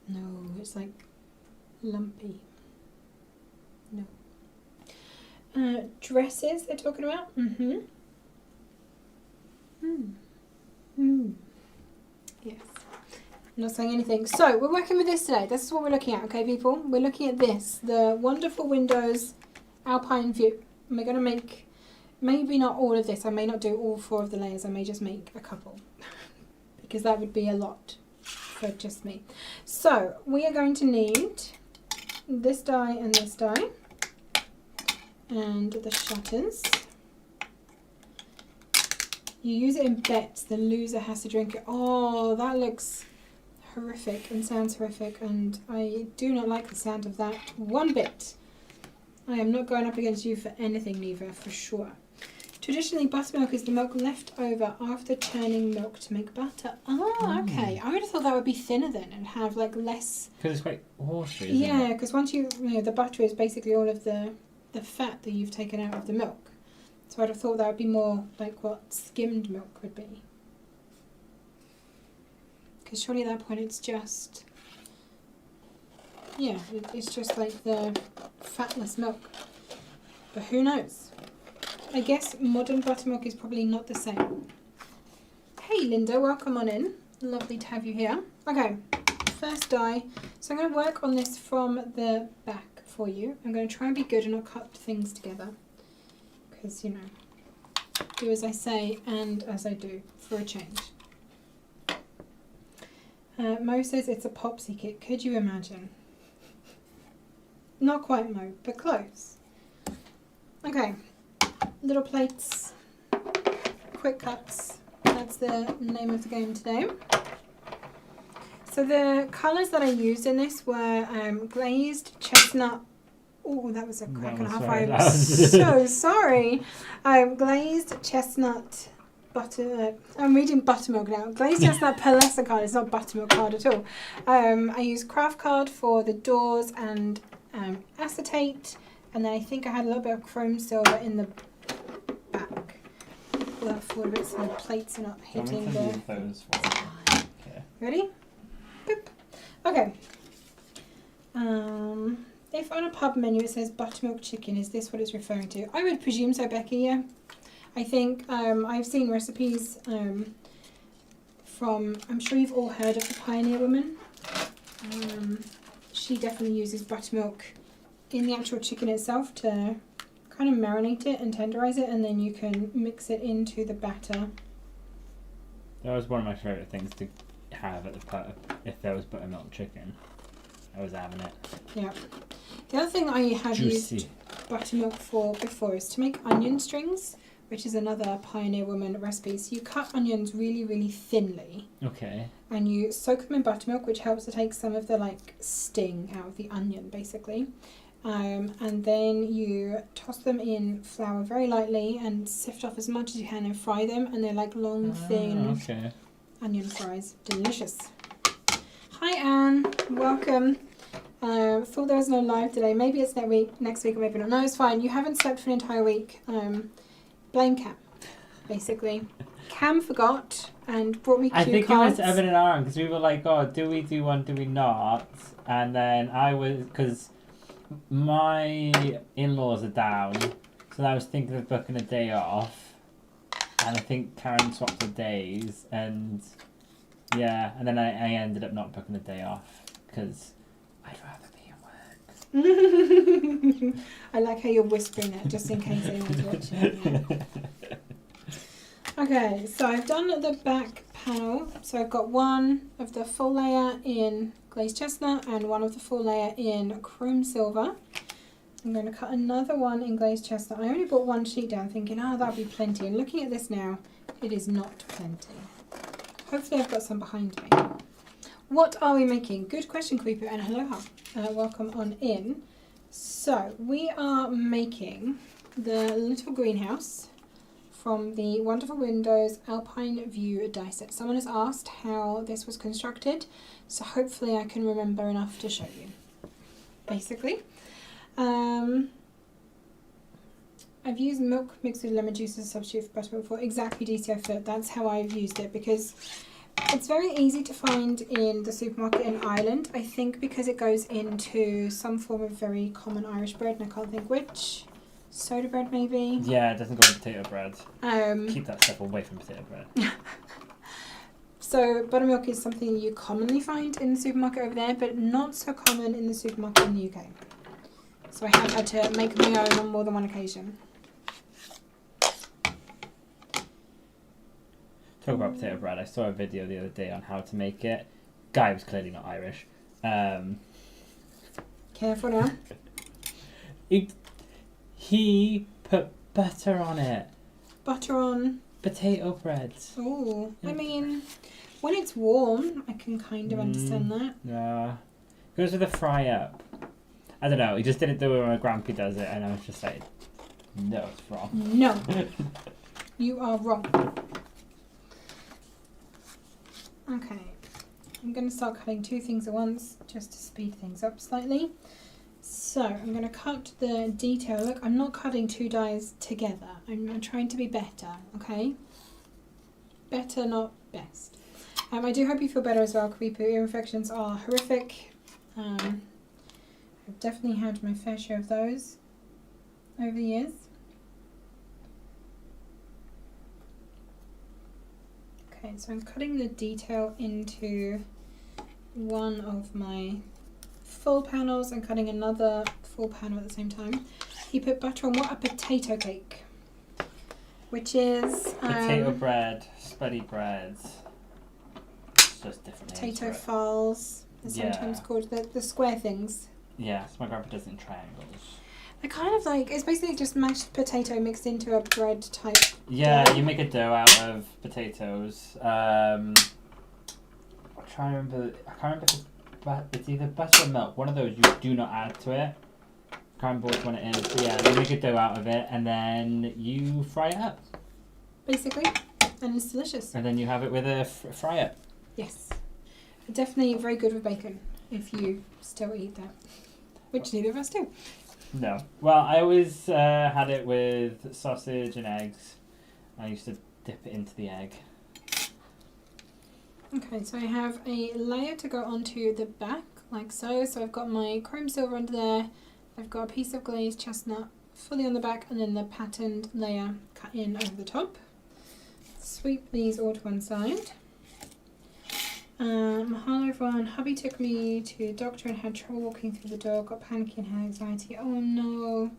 no, it's like lumpy. No. Dresses they're talking about. Yes. I'm not saying anything. So we're working with this today. This is what we're looking at, okay, people? We're looking at this, the wonderful Windows Alpine view. And we're going to make, maybe not all of this. I may not do all 4 of the layers. I may just make a couple because that would be a lot for just me. So we are going to need this die and this die. And the shutters. You use it in bets. The loser has to drink it. Oh, that looks horrific and sounds horrific, and I do not like the sound of that one bit. I am not going up against you for anything, Neva, for sure. Traditionally, buttermilk is the milk left over after churning milk to make butter. Oh, okay. I would have thought that would be thinner then and have like less. Because it's quite watery, isn't it? Yeah, because once you know, the butter is basically all of the fat that you've taken out of the milk. So I'd have thought that would be more like what skimmed milk would be. Because surely at that point it's just, yeah, it's just like the fatless milk. But who knows? I guess modern buttermilk is probably not the same. Hey Linda, welcome on in. Lovely to have you here. Okay, first die. So I'm going to work on this from the back for you. I'm going to try and be good and not cut things together. Because, you know, do as I say and as I do for a change. Mo says it's a Popsy kit. Could you imagine? Not quite Mo, but close. Okay, little plates, quick cuts. That's the name of the game today. So the colours that I used in this were glazed chestnut. Oh, that was a crack and a half. I'm so sorry. Glazed chestnut butter. I'm reading buttermilk now. Glazed chestnut pearlescent card. It's not buttermilk card at all. I used craft card for the doors and acetate, and then I think I had a little bit of chrome silver in the back. Pull that forward a bit so the plates are not hitting the. Okay. Ready? Boop. Okay. If on a pub menu it says buttermilk chicken, is this what it's referring to? I would presume so, Becky, yeah. I think I've seen recipes from, I'm sure you've all heard of the Pioneer Woman. She definitely uses buttermilk in the actual chicken itself to kind of marinate it and tenderize it, and then you can mix it into the batter. That was one of my favourite things to have at the pub. If there was buttermilk chicken, I was having it. Yeah. The other thing I have used buttermilk for before is to make onion strings, which is another Pioneer Woman recipe. So you cut onions really, really thinly. Okay. And you soak them in buttermilk, which helps to take some of the like sting out of the onion, basically. And then you toss them in flour very lightly and sift off as much as you can and fry them. And they're like long, thin onion fries. Delicious. Hi Anne, welcome. Thought there was no live today. Maybe it's next week or maybe not. No, it's fine. You haven't slept for an entire week. Blame Cam, basically. Cam forgot and brought me cue I think cards. it was Evan and Aaron because we were like, oh, do we do one, do we not? And then I was, because my in-laws are down, so I was thinking of booking a day off. And I think Karen swapped the days, and yeah, and then I ended up not booking the day off because I'd rather be at work. I like how you're whispering that just in case anyone's watching. Yeah. Okay, so I've done the back panel. So I've got one of the full layer in glazed chestnut and one of the full layer in chrome silver. I'm going to cut another one in glazed chestnut. I only brought one sheet down thinking, oh, that'll be plenty. And looking at this now, it is not plenty. Hopefully I've got some behind me. What are we making? Good question, Creeper, and hello, welcome on in. So we are making the little greenhouse from the Wonderful Windows Alpine View die set. Someone has asked how this was constructed, so hopefully I can remember enough to show you. Basically, I've used milk mixed with lemon juice as a substitute for butter before. Exactly, DCI Fit. That's how I've used it because it's very easy to find in the supermarket in Ireland. I think because it goes into some form of very common Irish bread, and I can't think which. Soda bread, maybe? Yeah, it doesn't go in potato bread. Keep that stuff away from potato bread. So buttermilk is something you commonly find in the supermarket over there, but not so common in the supermarket in the UK. So I have had to make my own on more than one occasion. Talk about potato bread. I saw a video the other day on how to make it. Guy was clearly not Irish. Careful now. He put butter on it. Butter on Potato bread. Oh, I mean, when it's warm, I can kind of understand that. Yeah. Goes with a fry up. I don't know. He just didn't do it when Grampy does it, and I was just like, no, it's wrong. No, you are wrong. Okay, I'm going to start cutting two things at once just to speed things up slightly. So I'm going to cut the detail. Look, I'm not cutting two dies together. I'm trying to be better, okay? Better, not best. I do hope you feel better as well, Creeper. Ear infections are horrific. I've definitely had my fair share of those over the years. Okay, so I'm cutting the detail into one of my full panels and cutting another full panel at the same time. He put butter on what? A potato cake, which is Potato bread, spuddy bread. It's just different names potato for it. falls. They're sometimes called the square things. Yeah, so my grandpa does it in triangles. They're kind of like, it's basically just mashed potato mixed into a bread type. Yeah, dough. you make a dough out of potatoes. I'm trying to remember. I can't remember if it's either butter or milk. One of those you do not add to it. Can't remember which one it is. But yeah, you make a dough out of it and then you fry it up. Basically, and it's delicious. And then you have it with a fry up. Yes, definitely very good with bacon if you still eat that, which neither of us do. No. Well, I always had it with sausage and eggs. I used to dip it into the egg. Okay, so I have a layer to go onto the back, like so. So I've got my chrome silver under there. I've got a piece of glazed chestnut fully on the back, and then the patterned layer cut in over the top. Sweep these all to one side. Hello everyone. Hubby took me to the doctor and had trouble walking through the door. Got panicky and had anxiety. Oh no.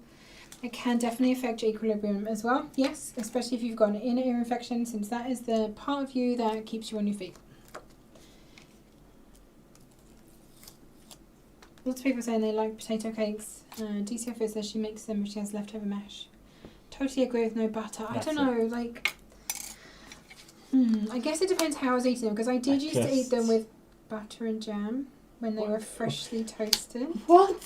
It can definitely affect your equilibrium as well. Yes, especially if you've got an inner ear infection, since that is the part of you that keeps you on your feet. Lots of people saying they like potato cakes. DCF says she makes them when she has leftover mash. Totally agree with no butter. I don't know, like... I guess it depends how I was eating them, because I did used to eat them with butter and jam when they were freshly toasted. What?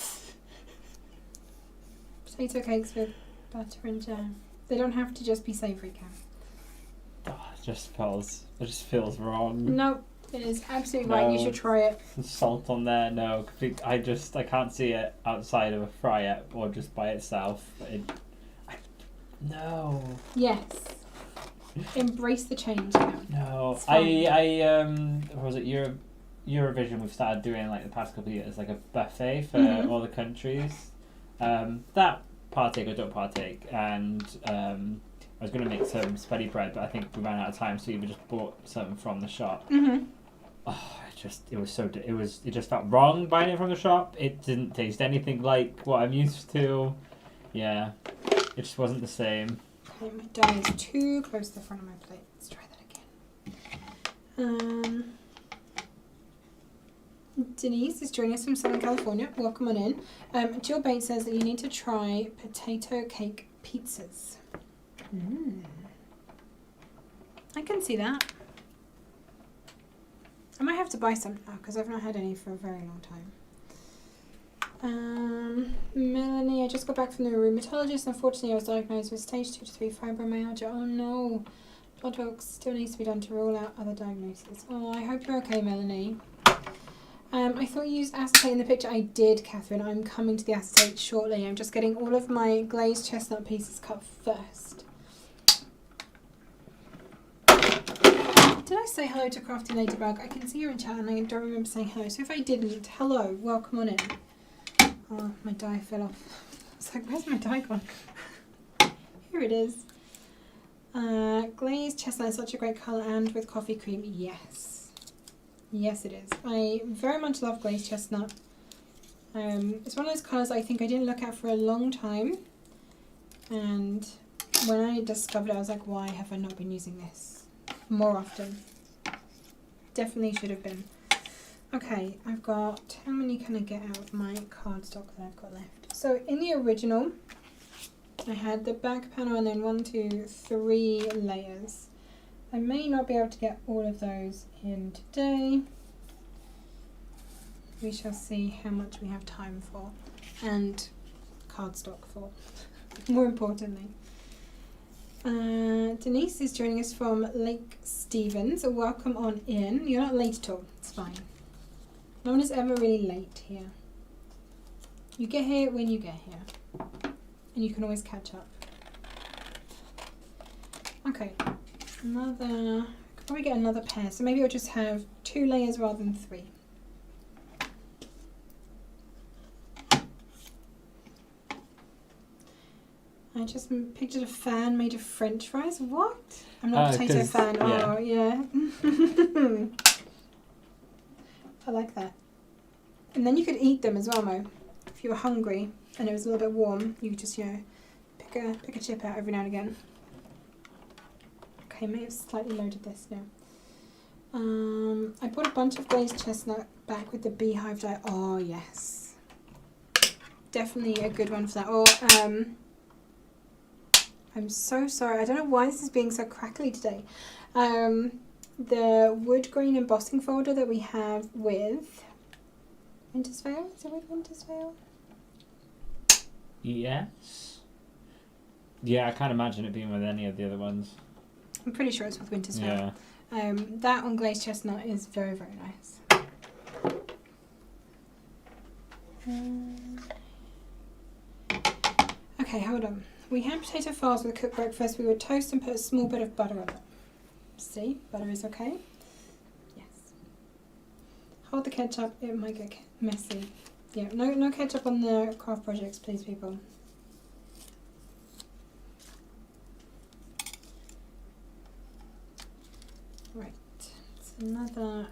Potato cakes with butter and jam. They don't have to just be savoury, Cam. Oh, it just feels wrong. Nope, it is absolutely right. You should try it. Salt on there, no. I can't see it outside of a fry up or just by itself. No. Yes. Embrace the change, Cam. No. It's fine. What was it? Eurovision we've started doing like the past couple of years, like a buffet for all the countries. That partake or don't partake, and I was going to make some spuddy bread, but I think we ran out of time, so we just bought some from the shop. Oh, it just felt wrong buying it from the shop. It didn't taste anything like what I'm used to. Yeah, it just wasn't the same. Okay, my dough is too close to the front of my plate. Let's try that Denise is joining us from Southern California. Welcome on in. Jill Bates says that you need to try potato cake pizzas. I can see that. I might have to buy some now because I've not had any for a very long time. Melanie, I just got back from the rheumatologist. Unfortunately, I was diagnosed with stage 2 to 3 fibromyalgia. Oh no. Blood work still needs to be done to rule out other diagnoses. Oh, I hope you're okay, Melanie. I thought you used acetate in the picture. I did, Catherine. I'm coming to the acetate shortly. I'm just getting all of my glazed chestnut pieces cut first. Did I say hello to Crafty Ladybug? I can see her in chat and I don't remember saying hello. So if I didn't, hello, welcome on in. Oh, my die fell off. I was like, where's my die gone? Here it is. Glazed chestnut is such a great colour, and with coffee cream, yes. Yes, it is. I very much love glazed chestnut. It's one of those colours I think I didn't look at for a long time. And when I discovered it, I was like, why have I not been using this more often? Definitely should have been. Okay, I've got, how many can I get out of my cardstock that I've got left? So in the original, I had the back panel and then 1, 2, 3 layers. I may not be able to get all of those in today. We shall see how much we have time for and cardstock for, more importantly. Denise is joining us from Lake Stevens. Welcome on in. You're not late at all, it's fine. No one is ever really late here. You get here when you get here. And you can always catch up. Okay. Another, I could probably get another pair, so maybe I'll just have 2 layers rather than 3. I just pictured a fan made of French fries. What? I'm not a potato fan. Yeah. Oh, yeah. I like that. And then you could eat them as well, Mo. If you were hungry and it was a little bit warm, you could just, you know, pick a chip out every now and again. Okay, may have slightly loaded this now. I bought a bunch of glazed chestnut back with the beehive dye. Oh, yes. Definitely a good one for that. Or, I'm so sorry. I don't know why this is being so crackly today. The wood grain embossing folder that we have with Winter's Veil. Is it with Winter's Veil? Yes. Yeah, I can't imagine it being with any of the other ones. I'm pretty sure it's with Winter's Veil. Yeah. That on glazed chestnut is very, very nice. Okay, hold on. We had potato farls with a cooked breakfast. We would toast and put a small bit of butter on it. See, butter is okay. Yes. Hold the ketchup. It might get messy. Yeah, no ketchup on the craft projects, please, people. Right. It's another.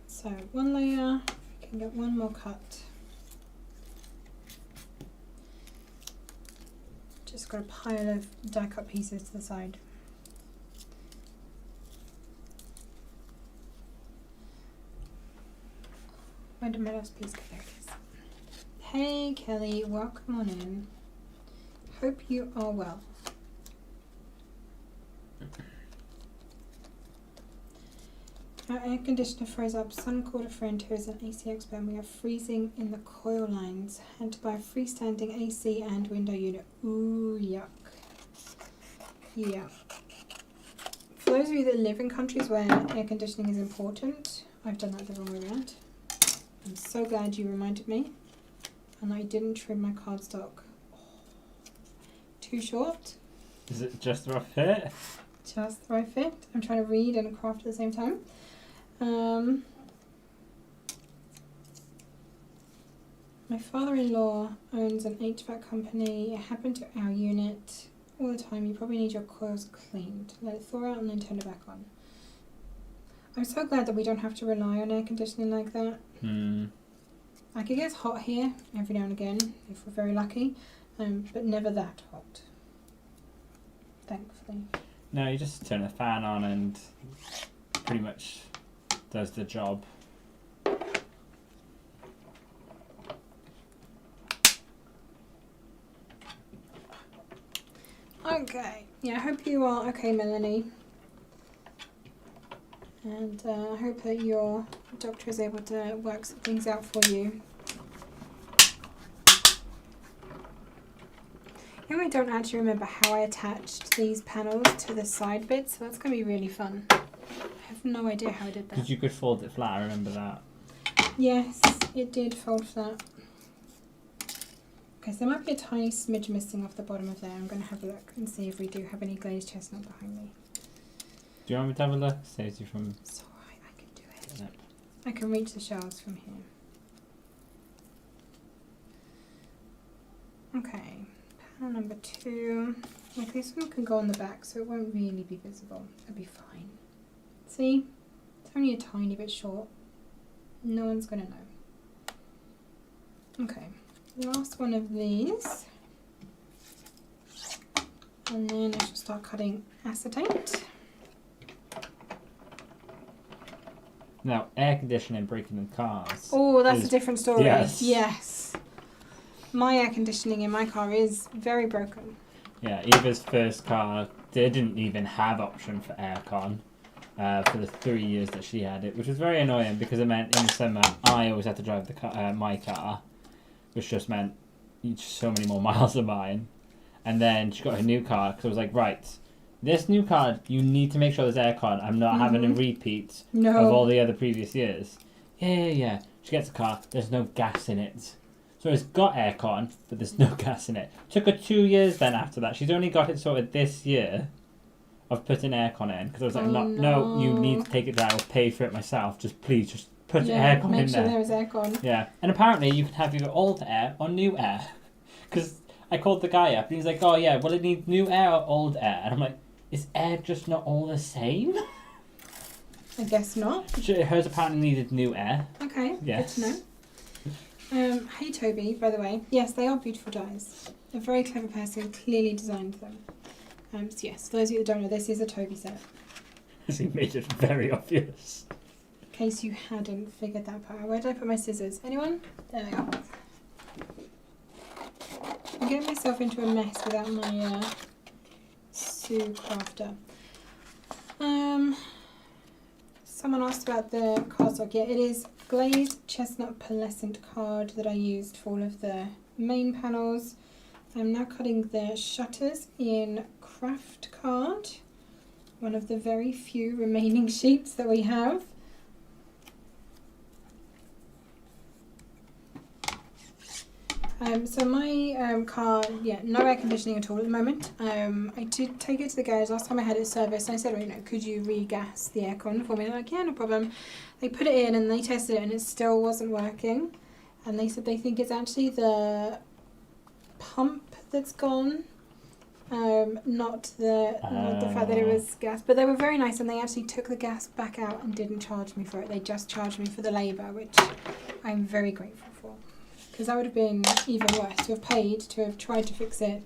So 1 layer. We can get 1 more cut. Just got a pile of die cut pieces to the side. Where did my last piece go? There it is. Hey Kelly, welcome on in. Hope you are well. Our air conditioner froze up. Son called a friend who is an AC expert and we are freezing in the coil lines. Had to buy a freestanding AC and window unit. Ooh, yuck. Yeah. For those of you that live in countries where air conditioning is important, I've done that the wrong way around. I'm so glad you reminded me. And I didn't trim my cardstock. Too short? Is it just the right fit? Just the right fit. I'm trying to read and craft at the same time. My father-in-law owns an HVAC company. It happened to our unit all the time. You probably need your coils cleaned. Let it thaw out and then turn it back on. I'm so glad that we don't have to rely on air conditioning like that. Like it gets hot here every now and again if we're very lucky, but never that hot. Thankfully. No, you just turn the fan on and pretty much does the job. Okay. Yeah, I hope you are okay, Melanie. And I hope that your doctor is able to work some things out for you. I don't actually remember how I attached these panels to the side bits, so that's going to be really fun. I have no idea how I did that. Because you could fold it flat, I remember that. Yes, it did fold flat. Okay, so there might be a tiny smidge missing off the bottom of there. I'm going to have a look and see if we do have any glazed chestnut behind me. Do you want me to have a look? Saves you from... It's alright, I can do it. Yep. I can reach the shelves from here. Okay, panel number 2. Like this one can go on the back, so it won't really be visible. It'll be fine. See? It's only a tiny bit short. No one's going to know. Okay, last one of these. And then I shall start cutting acetate. Now, air conditioning breaking in cars. Oh, that's a different story. Yes. Yes. My air conditioning in my car is very broken. Yeah, Eva's first car didn't even have option for aircon for the 3 years that she had it, which was very annoying because it meant in the summer I always had to drive the car, my car, which just meant so many more miles of mine. And then she got her new car because I was like, right, this new car, you need to make sure there's aircon. I'm not having a repeat of all the other previous years. Yeah. She gets a car, there's no gas in it. So it's got aircon, but there's no gas in it. Took her 2 years then after that. She's only got it sorted this year of putting aircon in. Because I was like, no, you need to take it down. I'll pay for it myself. Just please, just put aircon in there. Make sure there is aircon. Yeah. And apparently you can have either old air or new air. Because I called the guy up and he's like, oh yeah, well it needs new air or old air. And I'm like, is air just not all the same? I guess not. Hers apparently needed new air. Okay, yes. Good to know. Hey Toby, by the way. Yes, they are beautiful dies. A very clever person clearly designed them. So yes, for those of you that don't know, this is a Toby set. He made it very obvious. In case you hadn't figured that part out. Where did I put my scissors? Anyone? There they are. I'm getting myself into a mess without my Sue crafter. Someone asked about the cardstock. Yeah, it is glazed chestnut pearlescent card that I used for all of the main panels. I'm now cutting the shutters in craft card, one of the very few remaining sheets that we have. So my car, no air conditioning at all at the moment. I did take it to the garage last time I had it serviced, and I said, well, could you re-gas the aircon for me? They're like, yeah, no problem. They put it in and they tested it and it still wasn't working. And they said they think it's actually the pump that's gone, not the fact that it was gas. But they were very nice and they actually took the gas back out and didn't charge me for it. They just charged me for the labour, which I'm very grateful for. Because that would have been even worse, to have tried to fix it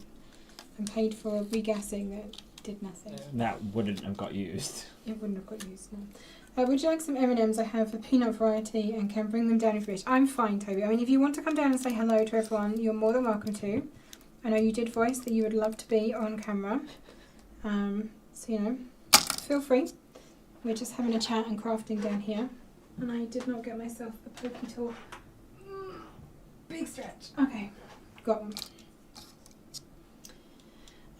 and paid for regassing that did nothing. That wouldn't have got used. It wouldn't have got used, no. Would you like some M&Ms? I have a peanut variety and can bring them down if you wish. I'm fine, Toby. I mean, if you want to come down and say hello to everyone, you're more than welcome to. I know you did voice that you would love to be on camera. So, feel free. We're just having a chat and crafting down here. And I did not get myself a pokey tool. Big stretch. Okay, got one.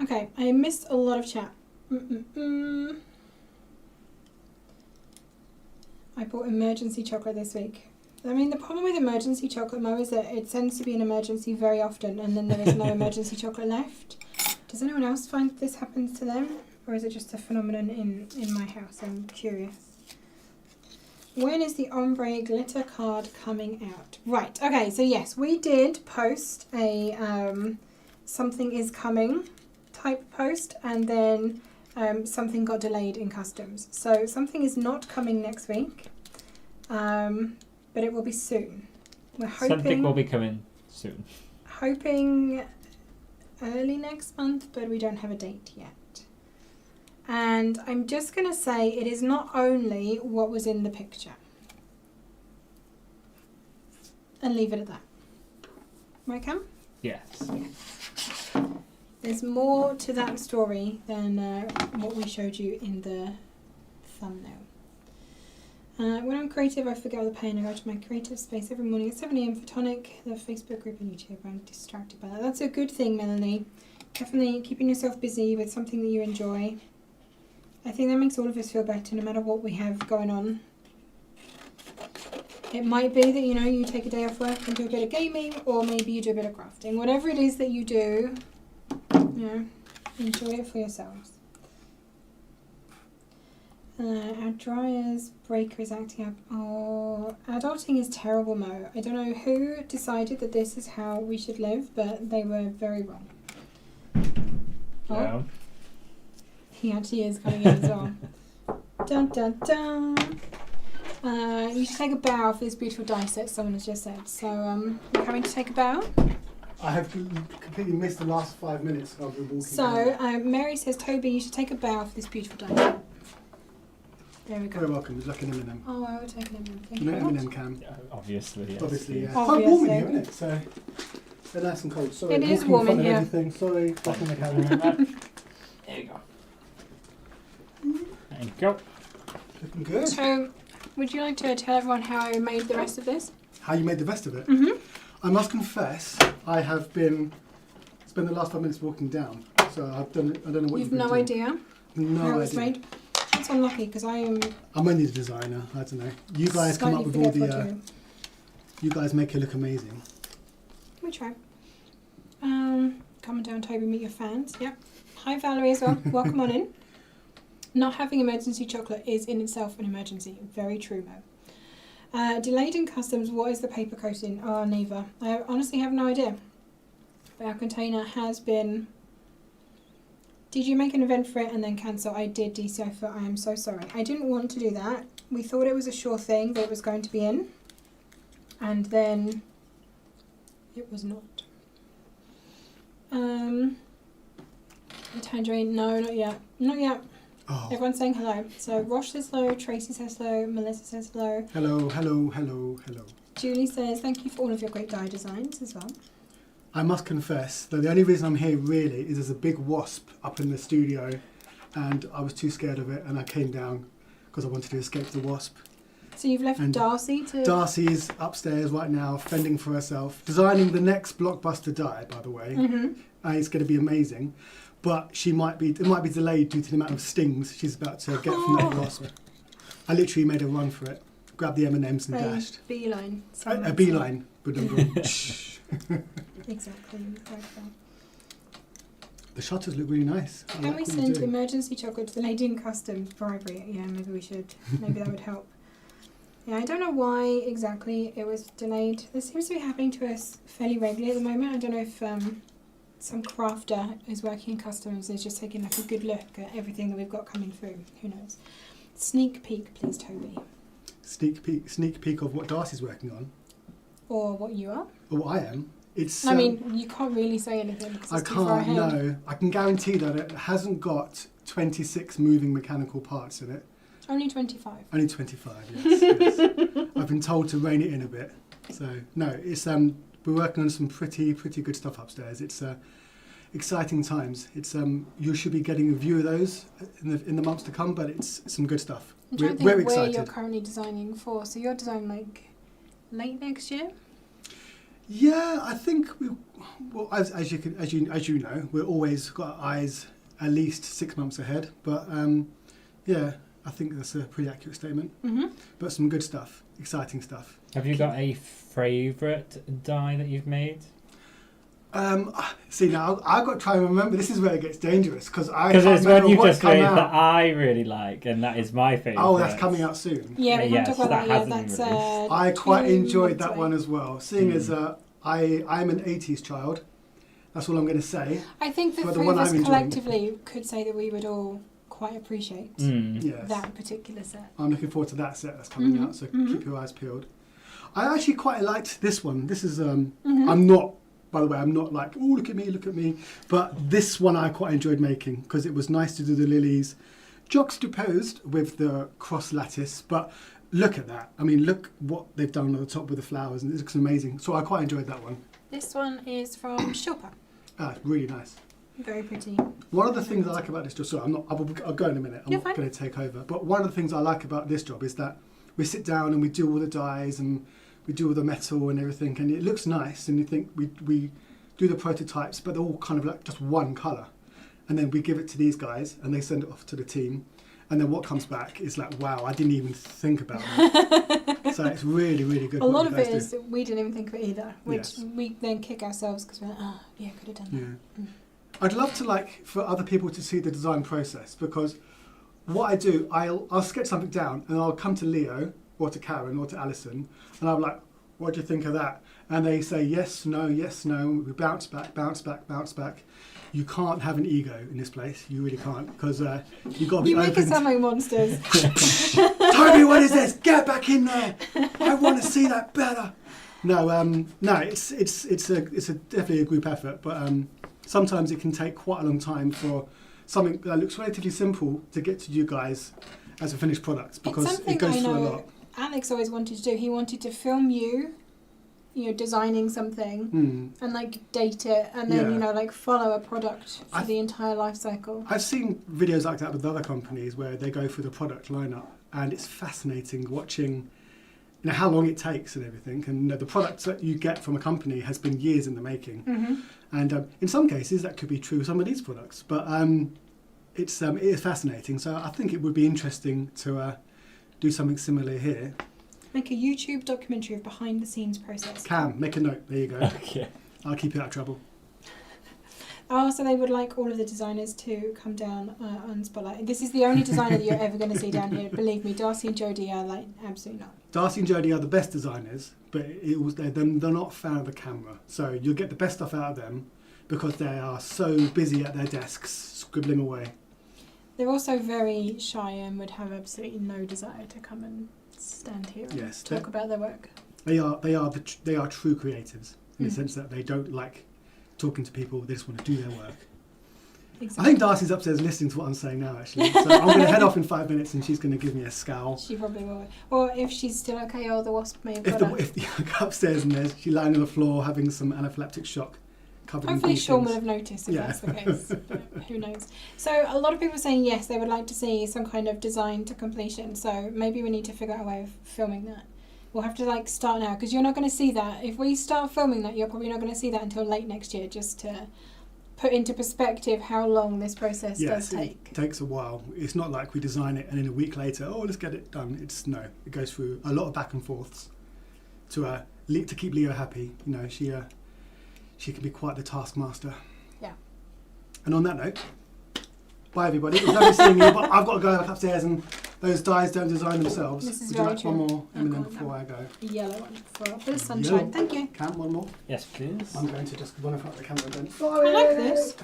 Okay, I missed a lot of chat. I bought emergency chocolate this week. I mean, the problem with emergency chocolate, Mo, is that it tends to be an emergency very often and then there is no emergency chocolate left. Does anyone else find that this happens to them? Or is it just a phenomenon in my house? I'm curious. When is the ombre glitter card coming out? Right, okay, so yes, we did post a something is coming type post, and then something got delayed in customs. So something is not coming next week, but it will be soon. We're hoping Something will be coming soon. Hoping early next month, but we don't have a date yet. And I'm just going to say it is not only what was in the picture. And leave it at that. Right, Cam? Yes. There's more to that story than what we showed you in the thumbnail. When I'm creative, I forget all the pain. I go to my creative space every morning at 7 a.m. for Tonic, the Facebook group and YouTube. I'm distracted by that. That's a good thing, Melanie. Definitely keeping yourself busy with something that you enjoy. I think that makes all of us feel better no matter what we have going on. It might be that, you take a day off work and do a bit of gaming, or maybe you do a bit of crafting. Whatever it is that you do, enjoy it for yourselves. Our dryer's breaker is acting up. Oh, adulting is terrible, Mo. I don't know who decided that this is how we should live, but they were very wrong. No. He actually is coming in as well. Dun dun dun. You should take a bow for this beautiful die set, someone has just said. So, you're coming to take a bow? I have completely missed the last 5 minutes of the walking. So, Mary says, Toby, you should take a bow for this beautiful die set. There we go. You're welcome. It's like an M&M. Oh, I will take an M&M. Thank You know very much. M&M Cam? Yeah, obviously, yes. Obviously, yeah. Obviously. Quite warm in here, isn't it? So, they're nice and cold. Sorry, It is walking warm front in of here. everything. Sorry, blocking the camera. There you go. There you go. Looking good. So, would you like to tell everyone how I made the rest of this? How you made the rest of it? Mm-hmm. I must confess, I have spent the last 5 minutes walking down. So I don't know what You've been no doing. idea No how idea. it's made? That's unlucky, because I am I'm only the designer. I don't know. You guys come up slightly with all forgetful the. too. You guys make it look amazing. We try. Come down, Toby, meet your fans. Yep. Hi, Valerie, as well. Welcome on in. Not having emergency chocolate is in itself an emergency. Very true, Mo. Delayed in customs, what is the paper coating? Oh, neither. I honestly have no idea. But our container has been... Did you make an event for it and then cancel? I did, DCO. I am so sorry. I didn't want to do that. We thought it was a sure thing that it was going to be in. And then it was not. The tangerine, no, not yet. Not yet. Oh. Everyone's saying hello. So Rosh says hello, Tracy says hello, Melissa says hello. Hello, hello, hello, hello. Julie says thank you for all of your great die designs as well. I must confess that the only reason I'm here really is there's a big wasp up in the studio and I was too scared of it and I came down because I wanted to escape the wasp. So you've left And Darcy to... Darcy's upstairs right now fending for herself, designing the next blockbuster die, by the way. Mm-hmm. It's going to be amazing. But it might be delayed due to the amount of stings she's about to get from that wasp. I literally made a run for it, grabbed the M&Ms and dashed. Beeline. A beeline. Exactly. Right there. The shutters look really nice. I Can like we what you're send doing. emergency chocolate to the lady in customs bribery? Yeah, maybe we should. Maybe that would help. Yeah, I don't know why exactly it was delayed. This seems to be happening to us fairly regularly at the moment. I don't know if some crafter is working in customs and is just taking like a good look at everything that we've got coming through. Who knows? Sneak peek, please, Toby. Sneak peek of what Darcy's working on, Or what you are. or what I am. It's. I mean, you can't really say anything because I it's too far can't. ahead. No, I can guarantee that it hasn't got 26 moving mechanical parts in it. Only 25. Only 25. Yes. I've been told to rein it in a bit. So no, it's we're working on some pretty good stuff upstairs. It's exciting times. It's you should be getting a view of those in the months to come. But it's some good stuff. I'm trying to We're think where excited. you're currently designing for. So you're designing like late next year? Yeah, I think well, as you know, we're always got our eyes at least 6 months ahead. But yeah, I think that's a pretty accurate statement. Mm-hmm. But some good stuff, exciting stuff. Have you got a favourite die that you've made? See now, I've got to try and remember. This is where it gets dangerous because I Because can't there's one remember you've what's just come made out. that I really like, and that is my favourite. Oh, that's coming out soon. Yeah, we Yes, can't talk about that that yet. hasn't That's been released. I quite 2 enjoyed months that away. one as well. Seeing as I'm an 80s child, that's all I'm going to say. I think the But the three one of us I'm enjoying. collectively could say that we would all quite appreciate Yes. that particular set. I'm looking forward to that set that's coming out, so keep your eyes peeled. I actually quite liked this one. This is I'm not By the way, I'm not like, oh, look at me. But this one I quite enjoyed making because it was nice to do the lilies juxtaposed with the cross lattice. But look at that. I mean, look what they've done on the top with the flowers, and it looks amazing. So I quite enjoyed that one. This one is from Shilpa. Ah, really nice. Very pretty. One of the things I like about this job, sorry, I'll go in a minute. I'm You're not fine. going to take over. But one of the things I like about this job is that we sit down and we do all the dyes and we do all the metal and everything, and it looks nice. And you think we do the prototypes, but they're all kind of like just one colour. And then we give it to these guys, and they send it off to the team. And then what comes back is like, wow, I didn't even think about that. So it's really, really good. A lot what of you it guys is we didn't even think of it either, which Yes. we then kick ourselves because we're like, oh, yeah, could have done that. Yeah. I'd love to for other people to see the design process, because what I do, I'll sketch something down and I'll come to Leo or to Karen or to Alison and I'm like, what do you think of that? And they say yes, no, we bounce back. You can't have an ego in this place, you really can't, because you've got to be You make open. us sound like monsters. Toby, what is this? Get back in there! I want to see that better. No, it's definitely a group effort, but sometimes it can take quite a long time for something that looks relatively simple to get to you guys as a finished product, because it goes through a lot. Alex always wanted to do. He wanted to film you designing something and like date it, and then Yeah. follow a product for the entire life cycle. I've seen videos like that with other companies where they go through the product lineup, and it's fascinating watching how long it takes and everything. And the products that you get from a company has been years in the making. And in some cases that could be true of some of these products, but it is fascinating. So I think it would be interesting to do something similar here. Make a YouTube documentary of behind the scenes process. Cam, make a note. There you go. Okay. I'll keep you out of trouble. Oh, so they would like all of the designers to come down on Spotlight. This is the only designer that you're ever going to see down here. Believe me, Darcy and Jodie are like, absolutely not. Darcy and Jodie are the best designers, but they're not a fan of the camera. So you'll get the best stuff out of them because they are so busy at their desks, scribbling away. They're also very shy and would have absolutely no desire to come and stand here and talk about their work. They are true creatives in the sense that they don't like talking to people. They just want to do their work. Exactly. I think Darcy's upstairs listening to what I'm saying now, actually. So I'm going to head off in 5 minutes, and she's going to give me a scowl. She probably will. Or if she's still okay, the wasp may have If got her. I go upstairs and she's lying on the floor having some anaphylactic shock, covered Hopefully in Sean beatings. will have noticed if that's the case. But who knows? So a lot of people are saying yes, they would like to see some kind of design to completion. So maybe we need to figure out a way of filming that. We'll have to start now, because you're not going to see that. If we start filming that, you're probably not going to see that until late next year, just to put into perspective how long this process does take. It takes a while. It's not like we design it and then a week later, let's get it done. It goes through a lot of back and forths to keep Leo happy. She can be quite the taskmaster. Yeah. And on that note, bye everybody. It was lovely seeing you, but I've got to go back upstairs, and those dyes don't design themselves. This is Would you very like one true. more M&M I've got before I go? A yellow one for a bit of sunshine. Yellow. Thank you. Cam, one more? Yes, please. I'm going to just run in front of the camera then. I like this.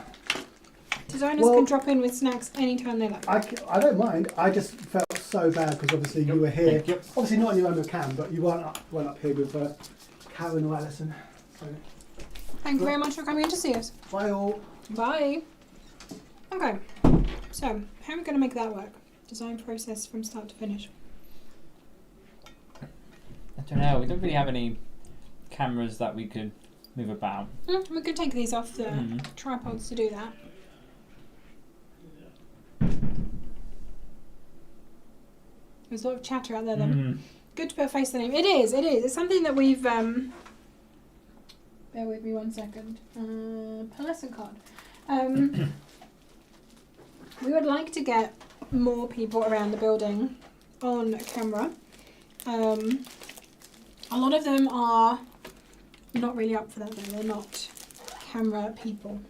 Designers can drop in with snacks anytime they like. I don't mind. I just felt so bad because obviously you were here. Thank you. Obviously not on your own with Cam, but you weren't up here with Karen or Alison. So, Thank you very much for coming in to see us. bye all. Bye. Okay, so how are we going to make that work? Design process from start to finish. I don't know. We don't really have any cameras that we could move about. We could take these off the tripods to do that. There's a lot of chatter out there then. Good to put a face to the name. It is. It's something that we've... bear with me 1 second. Person card. We would like to get more people around the building on camera. A lot of them are not really up for that though. They're not camera people,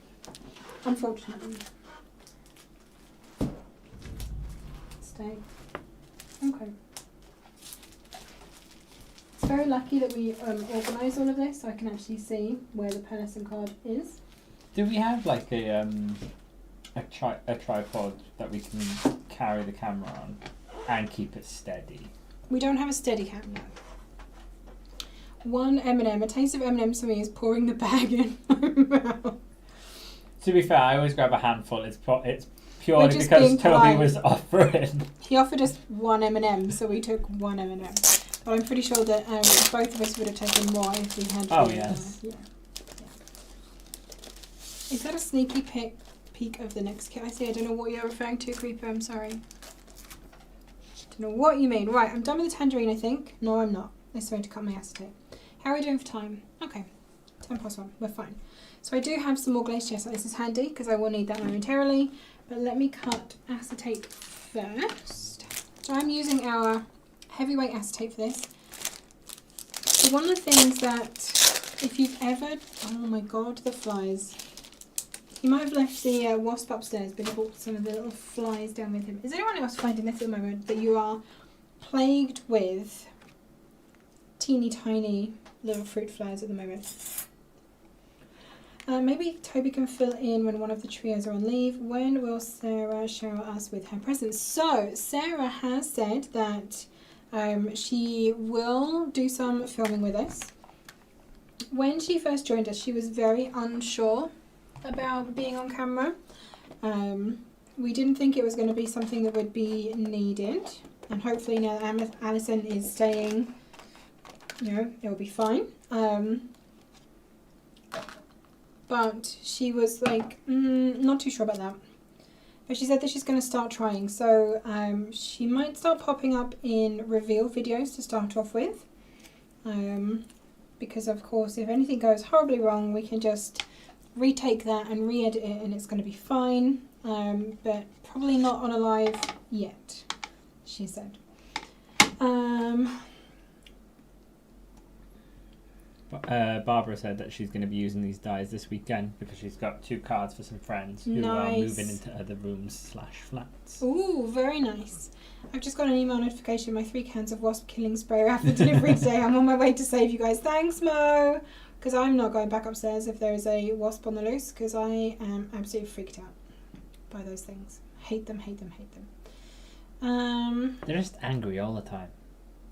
unfortunately. Stay. Okay. It's very lucky that we organised all of this so I can actually see where the person card is. Do we have like a tripod that we can carry the camera on and keep it steady? We don't have a steady cam, no. one M&M. A taste of M&M's for me is pouring the bag in my mouth. To be fair, I always grab a handful. It's We're purely just because being Toby polite. was offering. He offered us one M&M, so we took one M&M. But I'm pretty sure that both of us would have taken more if we had. Oh, been, yes. Yeah. Is that a sneaky peek of the next kit? I see. I don't know what you're referring to, Creeper. I'm sorry. Don't know what you mean. Right, I'm done with the tangerine, I think. No, I'm not. I'm going to cut my acetate. How are we doing for time? Okay, 1:10. We're fine. So I do have some more glazed chestnut. This is handy because I will need that momentarily. But let me cut acetate first. So I'm using our heavyweight acetate for this. So one of the things that, if you've ever, oh my god, the flies. He might have left the wasp upstairs, but he brought some of the little flies down with him. Is anyone else finding this at the moment, that you are plagued with teeny tiny little fruit flies at the moment? Maybe Toby can fill in when one of the trios are on leave. When will Sarah shower us with her presents? So, Sarah has said that she will do some filming with us. When she first joined us, she was very unsure about being on camera. We didn't think it was going to be something that would be needed, and hopefully now that Alison is staying, you know, it'll be fine. But she was like, not too sure about that. But she said that she's going to start trying, so she might start popping up in reveal videos to start off with. Because of course, if anything goes horribly wrong, we can just retake that and re-edit it and it's going to be fine, but probably not on a live yet, she said. Barbara said that she's going to be using these dies this weekend because she's got 2 cards for some friends who are moving into other rooms / flats. Ooh, very nice. I've just got an email notification. My 3 cans of wasp killing spray are out for delivery today. I'm on my way to save you guys. Thanks, Mo. Because I'm not going back upstairs if there is a wasp on the loose, because I am absolutely freaked out by those things. Hate them, hate them, hate them. They're just angry all the time.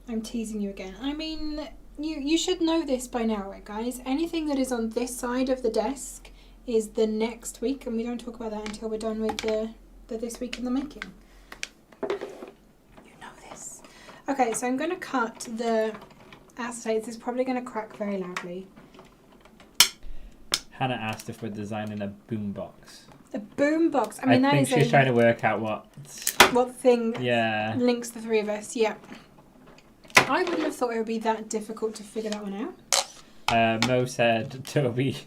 I'm teasing you again. I mean, you should know this by now, right, guys? Anything that is on this side of the desk is the next week, and we don't talk about that until we're done with the this week in the making. You know this. Okay, so I'm going to cut the acetate. This is probably going to crack very loudly. Hannah asked if we're designing a boombox. A boombox. I mean, I think she's trying to work out what thing links the 3 of us. Yeah. I wouldn't have thought it would be that difficult to figure that one out. Mo said Toby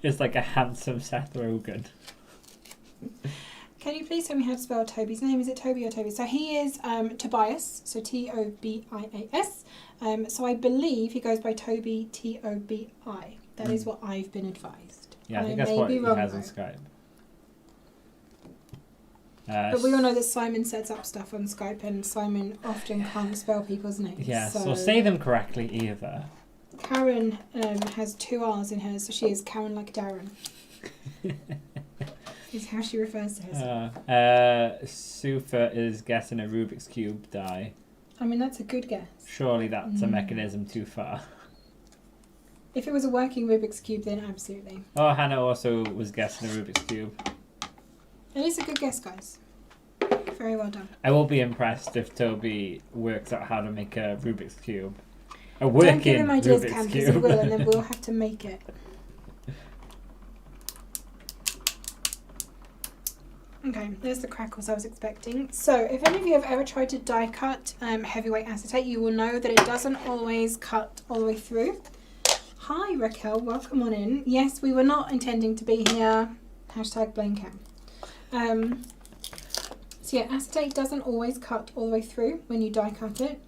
is like a handsome Seth Rogen. Can you please tell me how to spell Toby's name? Is it Toby or Toby? So he is Tobias, so Tobias. So I believe he goes by Toby, Tobi. That is what I've been advised. Yeah, I think that's what he has on Skype. But we all know that Simon sets up stuff on Skype, and Simon often can't spell people's names. Yeah, so say them correctly either. Karen has 2 R's in hers, so she is Karen like Darren. Is how she refers to herself. Sufa is guessing a Rubik's Cube die. I mean, that's a good guess. Surely that's a mechanism too far. If it was a working Rubik's Cube, then absolutely. Oh, Hannah also was guessing a Rubik's Cube. It is a good guess, guys. Very well done. I will be impressed if Toby works out how to make a Rubik's Cube. A working Don't give him ideas, Rubik's Cam, Cube. because he will, and then we'll have to make it. Okay, there's the crackles I was expecting. So, if any of you have ever tried to die cut heavyweight acetate, you will know that it doesn't always cut all the way through. Hi, Raquel. Welcome on in. Yes, we were not intending to be here. #blame Cam. So yeah, acetate doesn't always cut all the way through when you die cut it.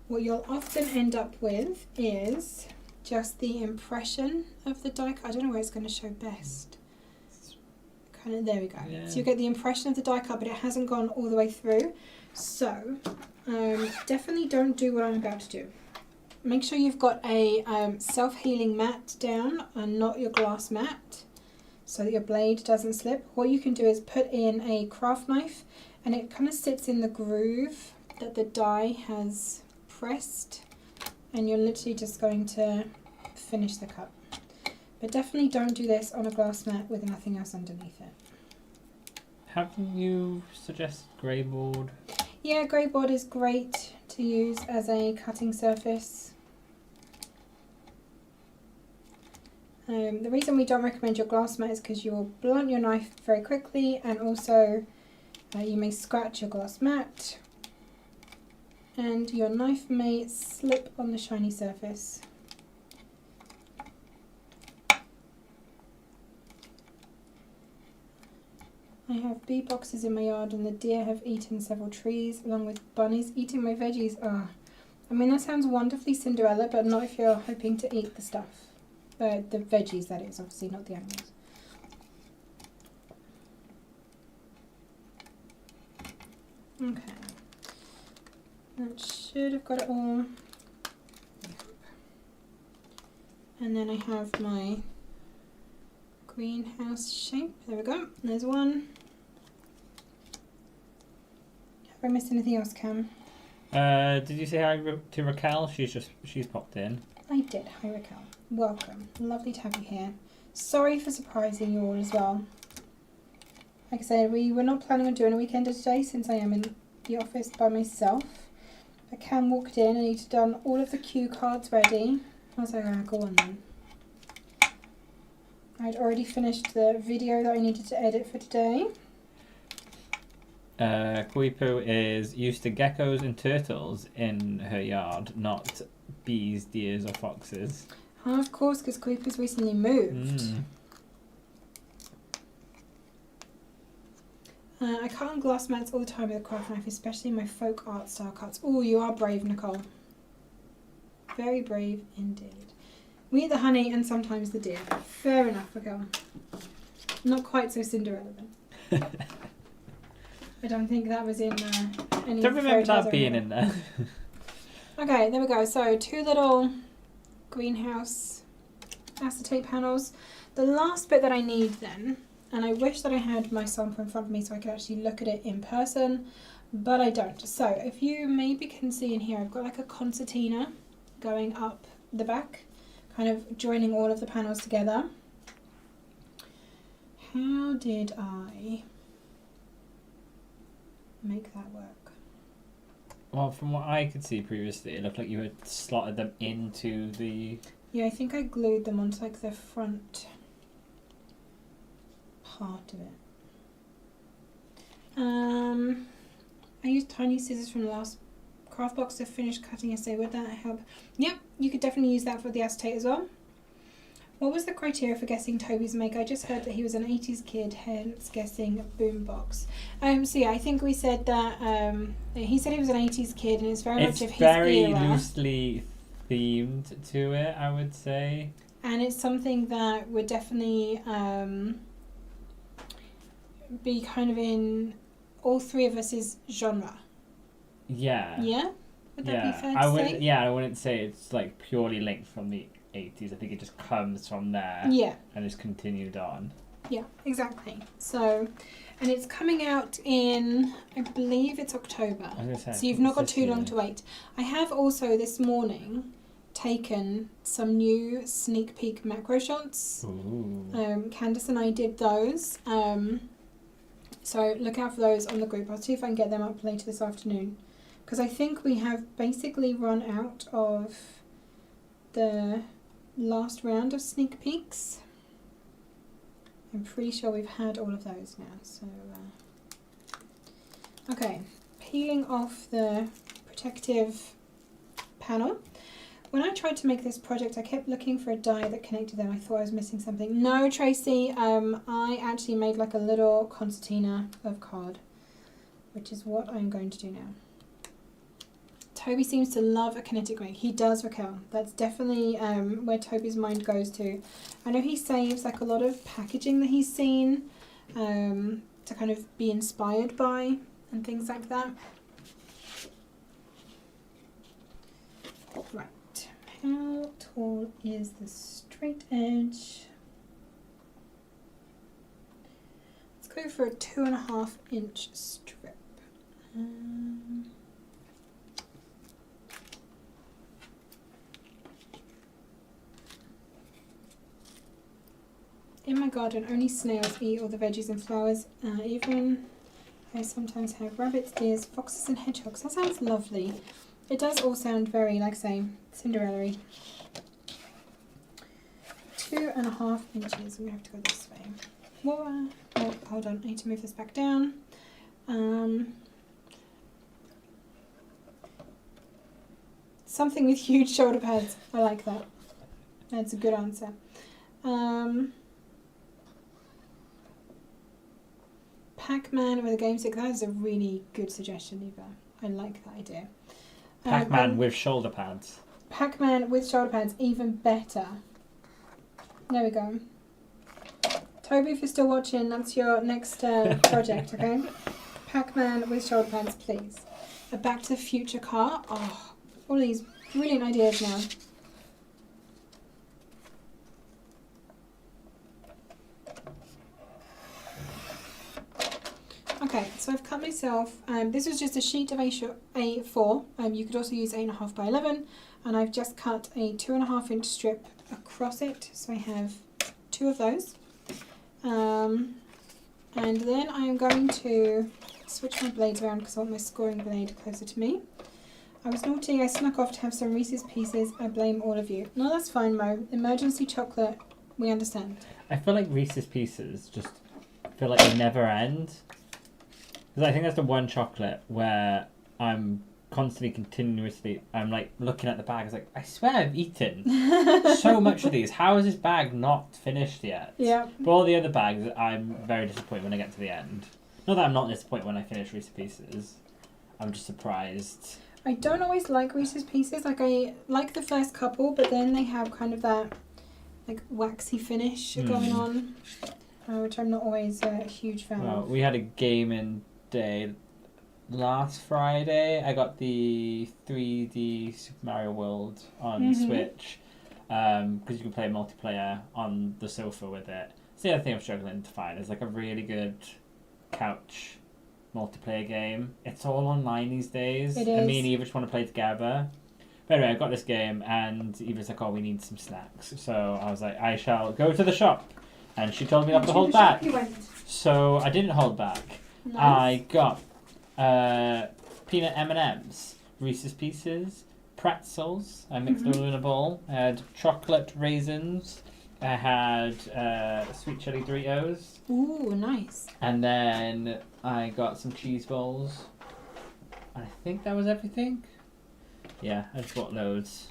What you'll often end up with is just the impression of the die cut. I don't know where it's going to show best. Kind of, there we go. Yeah. So you get the impression of the die cut, but it hasn't gone all the way through. So definitely don't do what I'm about to do. Make sure you've got a self-healing mat down and not your glass mat, so that your blade doesn't slip. What you can do is put in a craft knife, and it kind of sits in the groove that the die has pressed and you're literally just going to finish the cup. But definitely don't do this on a glass mat with nothing else underneath it. Haven't you suggested grey board? Yeah, grey board is great to use as a cutting surface. The reason we don't recommend your glass mat is because you will blunt your knife very quickly, and also you may scratch your glass mat and your knife may slip on the shiny surface. I have bee boxes in my yard and the deer have eaten several trees along with bunnies eating my veggies. Ah, I mean that sounds wonderfully Cinderella, but not if you're hoping to eat the stuff. The veggies, that is, obviously, not the animals. Okay. That should have got it all. And then I have my greenhouse shape. There we go. There's one. Have I missed anything else, Cam? Did you say hi to Raquel? She's popped in. I did. Hi, Raquel. Welcome. Lovely to have you here. Sorry for surprising you all as well. Like I said, we were not planning on doing a weekender today since I am in the office by myself. But Cam walked in and he'd done all of the cue cards ready. I was like, oh, go on then. I'd already finished the video that I needed to edit for today. Kuipu is used to geckos and turtles in her yard, not bees, deers or foxes. Oh, of course, because Kuipu's recently moved. I cut on glass mats all the time with a craft knife, especially my folk art style cuts. Oh, you are brave, Nicole. Very brave indeed. We eat the honey and sometimes the deer. Fair enough, Raquel. Not quite so Cinderella then. I don't think that was in any Don't remember photos that being or in there. Okay, there we go. So 2 little greenhouse acetate panels. The last bit that I need then, and I wish that I had my sample in front of me so I could actually look at it in person, but I don't. So if you maybe can see in here, I've got like a concertina going up the back, kind of joining all of the panels together. How did I make that work? Well, from what I could see previously, it looked like you had slotted them into the... Yeah, I think I glued them onto like the front part of it. I used tiny scissors from the last craft box to finish cutting yesterday. Would that help? Yep, you could definitely use that for the acetate as well. What was the criteria for guessing Toby's make? I just heard that he was an 80s kid, hence guessing boombox. So yeah, I think we said that he said he was an 80s kid, and it's very much of his era. It's very loosely themed to it, I would say. And it's something that would definitely be kind of in all three of us' genre. Yeah. Yeah? Would that be fair to say? Yeah, I wouldn't say it's like purely linked from the 80s. I think it just comes from there. Yeah. And is continued on. Yeah, exactly. So, and it's coming out in, I believe it's October. I was gonna say, So you've not got too long to wait. I have also this morning taken some new sneak peek macro shots. Ooh. Candace and I did those. So look out for those on the group. I'll see if I can get them up later this afternoon. Because I think we have basically run out of the last round of sneak peeks. I'm pretty sure we've had all of those now. So, okay, peeling off the protective panel. When I tried to make this project, I kept looking for a die that connected them. I thought I was missing something. No, Tracy, I actually made like a little concertina of card, which is what I'm going to do now. Toby seems to love a kinetic ring. He does, Raquel. That's definitely where Toby's mind goes to. I know he saves like a lot of packaging that he's seen to kind of be inspired by and things like that. Right. How tall is the straight edge? Let's go for a 2.5 inch strip. In my garden, only snails eat all the veggies and flowers. Even I sometimes have rabbits, deers, foxes and hedgehogs. That sounds lovely. It does all sound very, like I say, Cinderella-y. 2.5 inches. We have to go this way. More. Oh, hold on. I need to move this back down. Something with huge shoulder pads. I like that. That's a good answer. Pac-Man with a game stick. That is a really good suggestion, Eva. I like that idea. Pac-Man with shoulder pads. Pac-Man with shoulder pads, even better. There we go. Toby, if you're still watching, that's your next project, okay? Pac-Man with shoulder pads, please. A Back to the Future car. Oh, all these brilliant ideas now. Okay, so I've cut myself, this was just a sheet of A4, you could also use 8.5 by 11, and I've just cut a 2.5 inch strip across it, so I have 2 of those. And then I am going to switch my blades around because I want my scoring blade closer to me. I was naughty, I snuck off to have some Reese's Pieces, I blame all of you. No, that's fine, Mo. Emergency chocolate, we understand. I feel like Reese's Pieces just feel like they never end. Because I think that's the one chocolate where I'm constantly, continuously, I'm like looking at the bag. It's like, I swear I've eaten so much of these. How is this bag not finished yet? Yeah. But all the other bags, I'm very disappointed when I get to the end. Not that I'm not disappointed when I finish Reese's Pieces. I'm just surprised. I don't always like Reese's Pieces. Like, I like the first couple, but then they have kind of that like waxy finish going on, which I'm not always a huge fan of. We had a gaming day last Friday. I got the 3D Super Mario World on Switch because you can play multiplayer on the sofa with it. It's the other thing I'm struggling to find is like a really good couch multiplayer game. It's all online these days. It is. And me and Eva just want to play together. But anyway, I got this game and Eva's like, oh, we need some snacks. So I was like, I shall go to the shop. And she told me not to hold back. So I didn't hold back. Nice. I got peanut M&Ms, Reese's Pieces, pretzels. I mixed them in a bowl. I had chocolate raisins. I had sweet chili Doritos. Ooh, nice. And then I got some cheese balls. I think that was everything. Yeah, I just bought loads.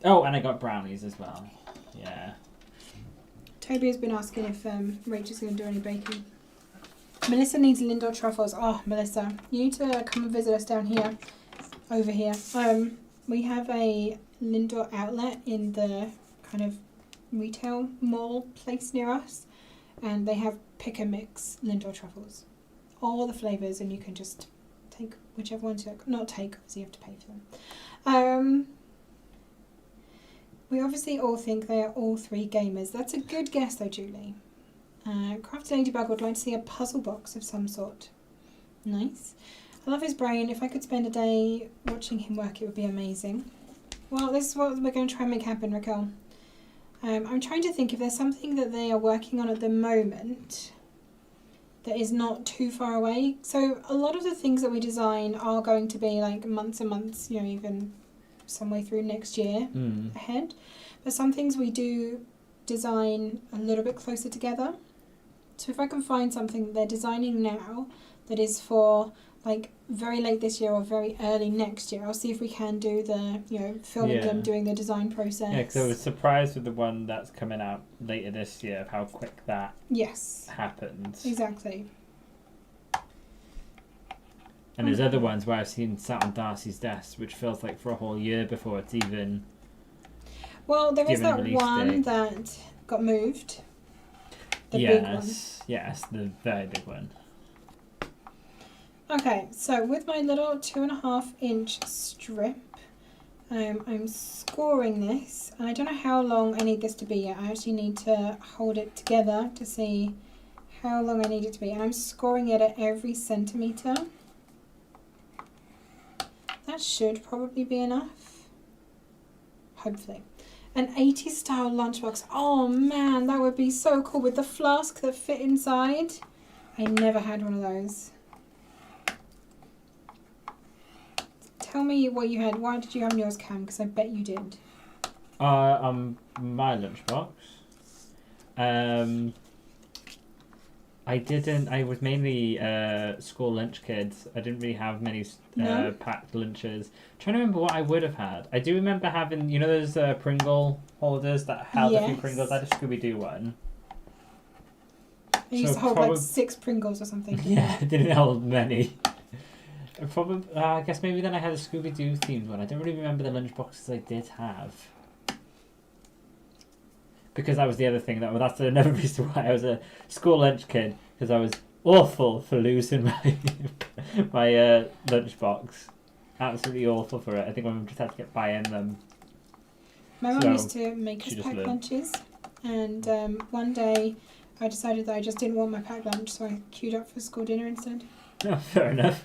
Oh, and I got brownies as well. Yeah. Toby has been asking if Rachel's going to do any baking. Melissa needs Lindor truffles. Oh, Melissa, you need to come and visit us down here, over here. We have a Lindor outlet in the kind of retail mall place near us, and they have pick and mix Lindor truffles, all the flavors, and you can just take whichever ones you not take, because you have to pay for them. We obviously all think they are all 3 gamers. That's a good guess, though, Julie. Crafty Ladybug would like to see a puzzle box of some sort. Nice. I love his brain. If I could spend a day watching him work, it would be amazing. Well, this is what we're going to try and make happen, Raquel. I'm trying to think if there's something that they are working on at the moment that is not too far away. So a lot of the things that we design are going to be like months and months, you know, even some way through next year ahead. But some things we do design a little bit closer together. So if I can find something that they're designing now that is for like very late this year or very early next year, I'll see if we can do the, you know, filming them doing the design process. Yeah, because I was surprised with the one that's coming out later this year of how quick that happened. Exactly. And there's other ones where I've seen sat on Darcy's desk, which feels like for a whole year before it's even. Well, there is given a that release one date. that got moved. The big one. Yes, the very big one. Okay, so with my little 2.5 inch strip, I'm scoring this, and I don't know how long I need this to be yet. I actually need to hold it together to see how long I need it to be, and I'm scoring it at every centimetre. That should probably be enough, hopefully. An 80s style lunchbox. Oh man, that would be so cool with the flask that fit inside. I never had one of those. Tell me what you had. Why did you have yours, Cam? Because I bet you did. My lunchbox. I didn't. I was mainly school lunch kids. I didn't really have many No? packed lunches. Trying to remember what I would have had. I do remember having, you know, those Pringle holders that held a few Yes. Pringles. I had a Scooby-Doo one. I used So to hold probably- like 6 Pringles or something. Yeah, I didn't hold many. Probably, I guess maybe then I had a Scooby-Doo themed one. I don't really remember the lunchboxes I did have. Because that was the other thing. That's another reason why I was a school lunch kid. Because I was awful for losing my lunchbox. Absolutely awful for it. I think I just had to get by in them. My mum So, used to make us she just pack learned. lunches, and one day I decided that I just didn't want my packed lunch, so I queued up for school dinner instead. Oh, fair enough.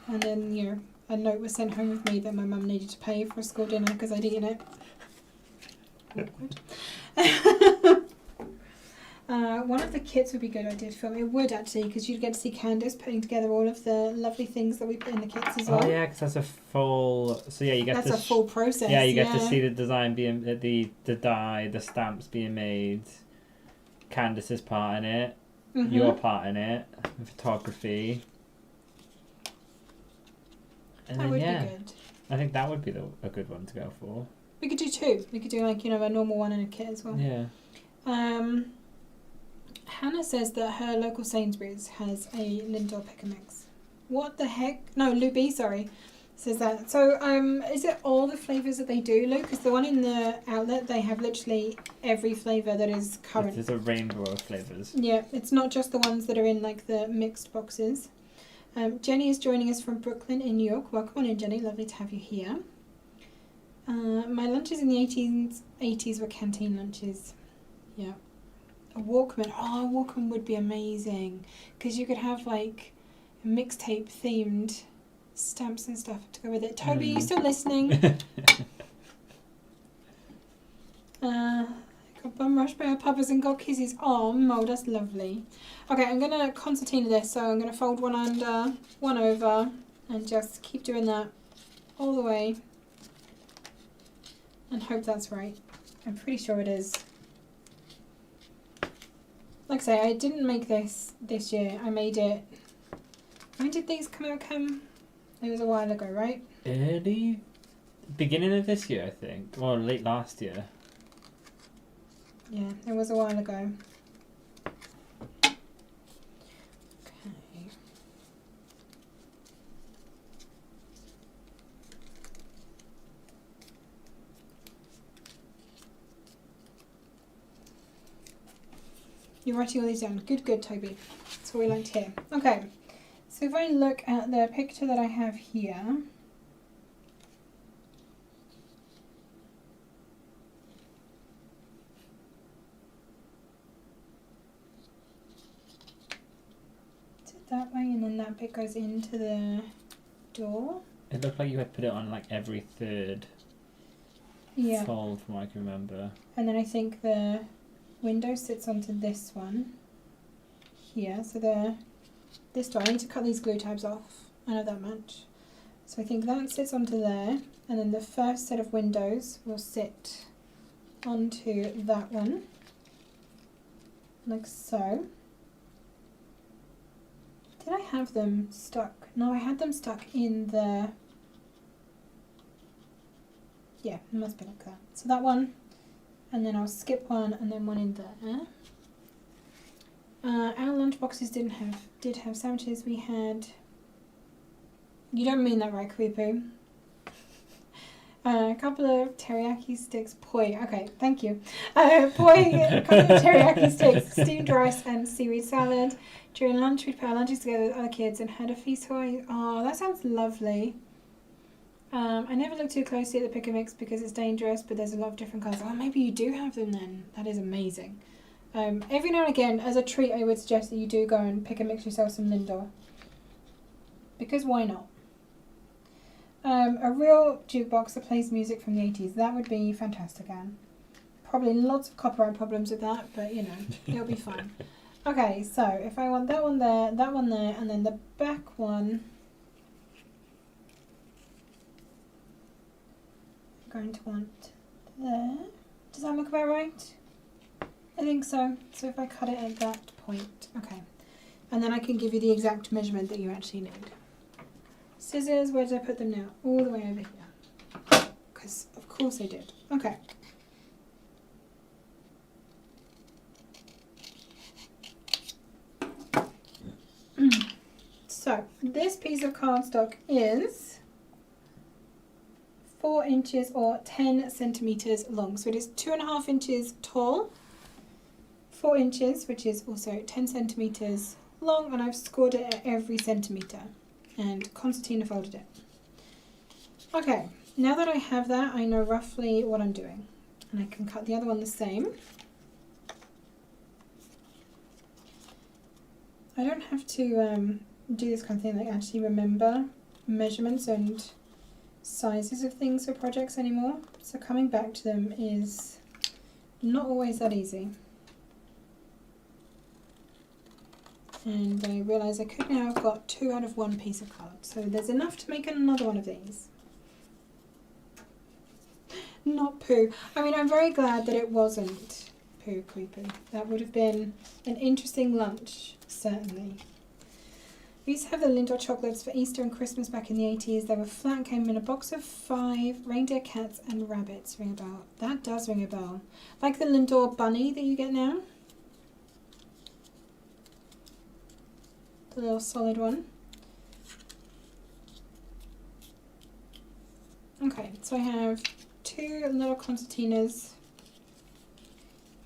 And then, you know, a note was sent home with me that my mum needed to pay for school dinner because I'd eaten it. Awkward. One of the kits would be good. I did film. It would actually, because you'd get to see Candace putting together all of the lovely things that we put in the kits as well. Oh yeah, because that's a full. So yeah, you get That's to. a full process. Yeah, you get to see the design being the dye, the stamps being made. Candace's part in it. Mhm. Your part in it. The photography. And That then, would yeah, be good. I think that would be a good one to go for. We could do 2. We could do like, you know, a normal one and a kit as well. Yeah. Hannah says that her local Sainsbury's has a Lindor pick and mix. What the heck? No, Luby, sorry, says that. So, is it all the flavours that they do, Luke? Because the one in the outlet, they have literally every flavour that is current. There's a rainbow of flavours. Yeah, it's not just the ones that are in like the mixed boxes. Jenny is joining us from Brooklyn in New York. Welcome on in, Jenny. Lovely to have you here. My lunches in the 80s were canteen lunches. Yeah. A Walkman. Oh, a Walkman would be amazing. Because you could have like a mixtape themed stamps and stuff to go with it. Toby, you still listening? Got bum rushed by our papas and got kisses. Oh, Mo, that's lovely. Okay, I'm going to concertina this. So I'm going to fold one under, one over, and just keep doing that all the way. And hope that's right. I'm pretty sure it is. Like I say, I didn't make this year. I made it... When did these come out, Cam? It was a while ago, right? Early beginning of this year, I think. Or late last year. Yeah, it was a while ago. Okay. You're writing all these down. Good, good, Toby. That's what we like to hear. Okay, so if I look at the picture that I have here, is it that way, and then that bit goes into the door? It looked like you had put it on like every third Yeah. fold from what I can remember. And then I think the window sits onto this one here. So this door, I need to cut these glue tabs off. I know that much. So I think that sits onto there, and then the first set of windows will sit onto that one, like so. Did I have them stuck? No, I had them stuck in the... Yeah, it must be like that. So that one, and then I'll skip one, and then one in there. Our lunch boxes did have sandwiches. We had... You don't mean that right, Kweepu. A couple of teriyaki sticks. Poi. Okay, thank you. Poi, a couple of teriyaki sticks, steamed rice, and seaweed salad. During lunch, we'd put our lunches together with other kids and had a feast. Oh, that sounds lovely. I never look too closely at the pick and mix because it's dangerous, but there's a lot of different colours. Oh, maybe you do have them then. That is amazing. Every now and again, as a treat, I would suggest that you do go and pick and mix yourself some Lindor. Because why not? A real jukebox that plays music from the 80s. That would be fantastic, Anne. Probably lots of copyright problems with that, but you know, it'll be fine. Okay, so if I want that one there, and then the back one, I'm going to want there. Does that look about right? I think so. So if I cut it at that point, okay. And then I can give you the exact measurement that you actually need. Scissors, where did I put them now? All the way over here. Because of course I did. Okay. So this piece of cardstock is 4 inches or 10 centimeters long. So it is 2.5 inches tall, 4 inches, which is also 10 centimeters long, and I've scored it at every centimeter, and concertina folded it. Okay, now that I have that, I know roughly what I'm doing, and I can cut the other one the same. I don't have to do this kind of thing, like actually remember measurements and sizes of things for projects anymore, so coming back to them is not always that easy. And I realise I could now have got 2 out of 1 piece of card, so there's enough to make another one of these. Not poo. I mean, I'm very glad that it wasn't poo creepy. That would have been an interesting lunch, certainly. We used to have the Lindor chocolates for Easter and Christmas back in the 80s. They were flat, came in a box of 5, reindeer, cats and rabbits. Ring a bell. That does ring a bell. Like the Lindor bunny that you get now. The little solid one. Okay, so I have 2 little concertinas.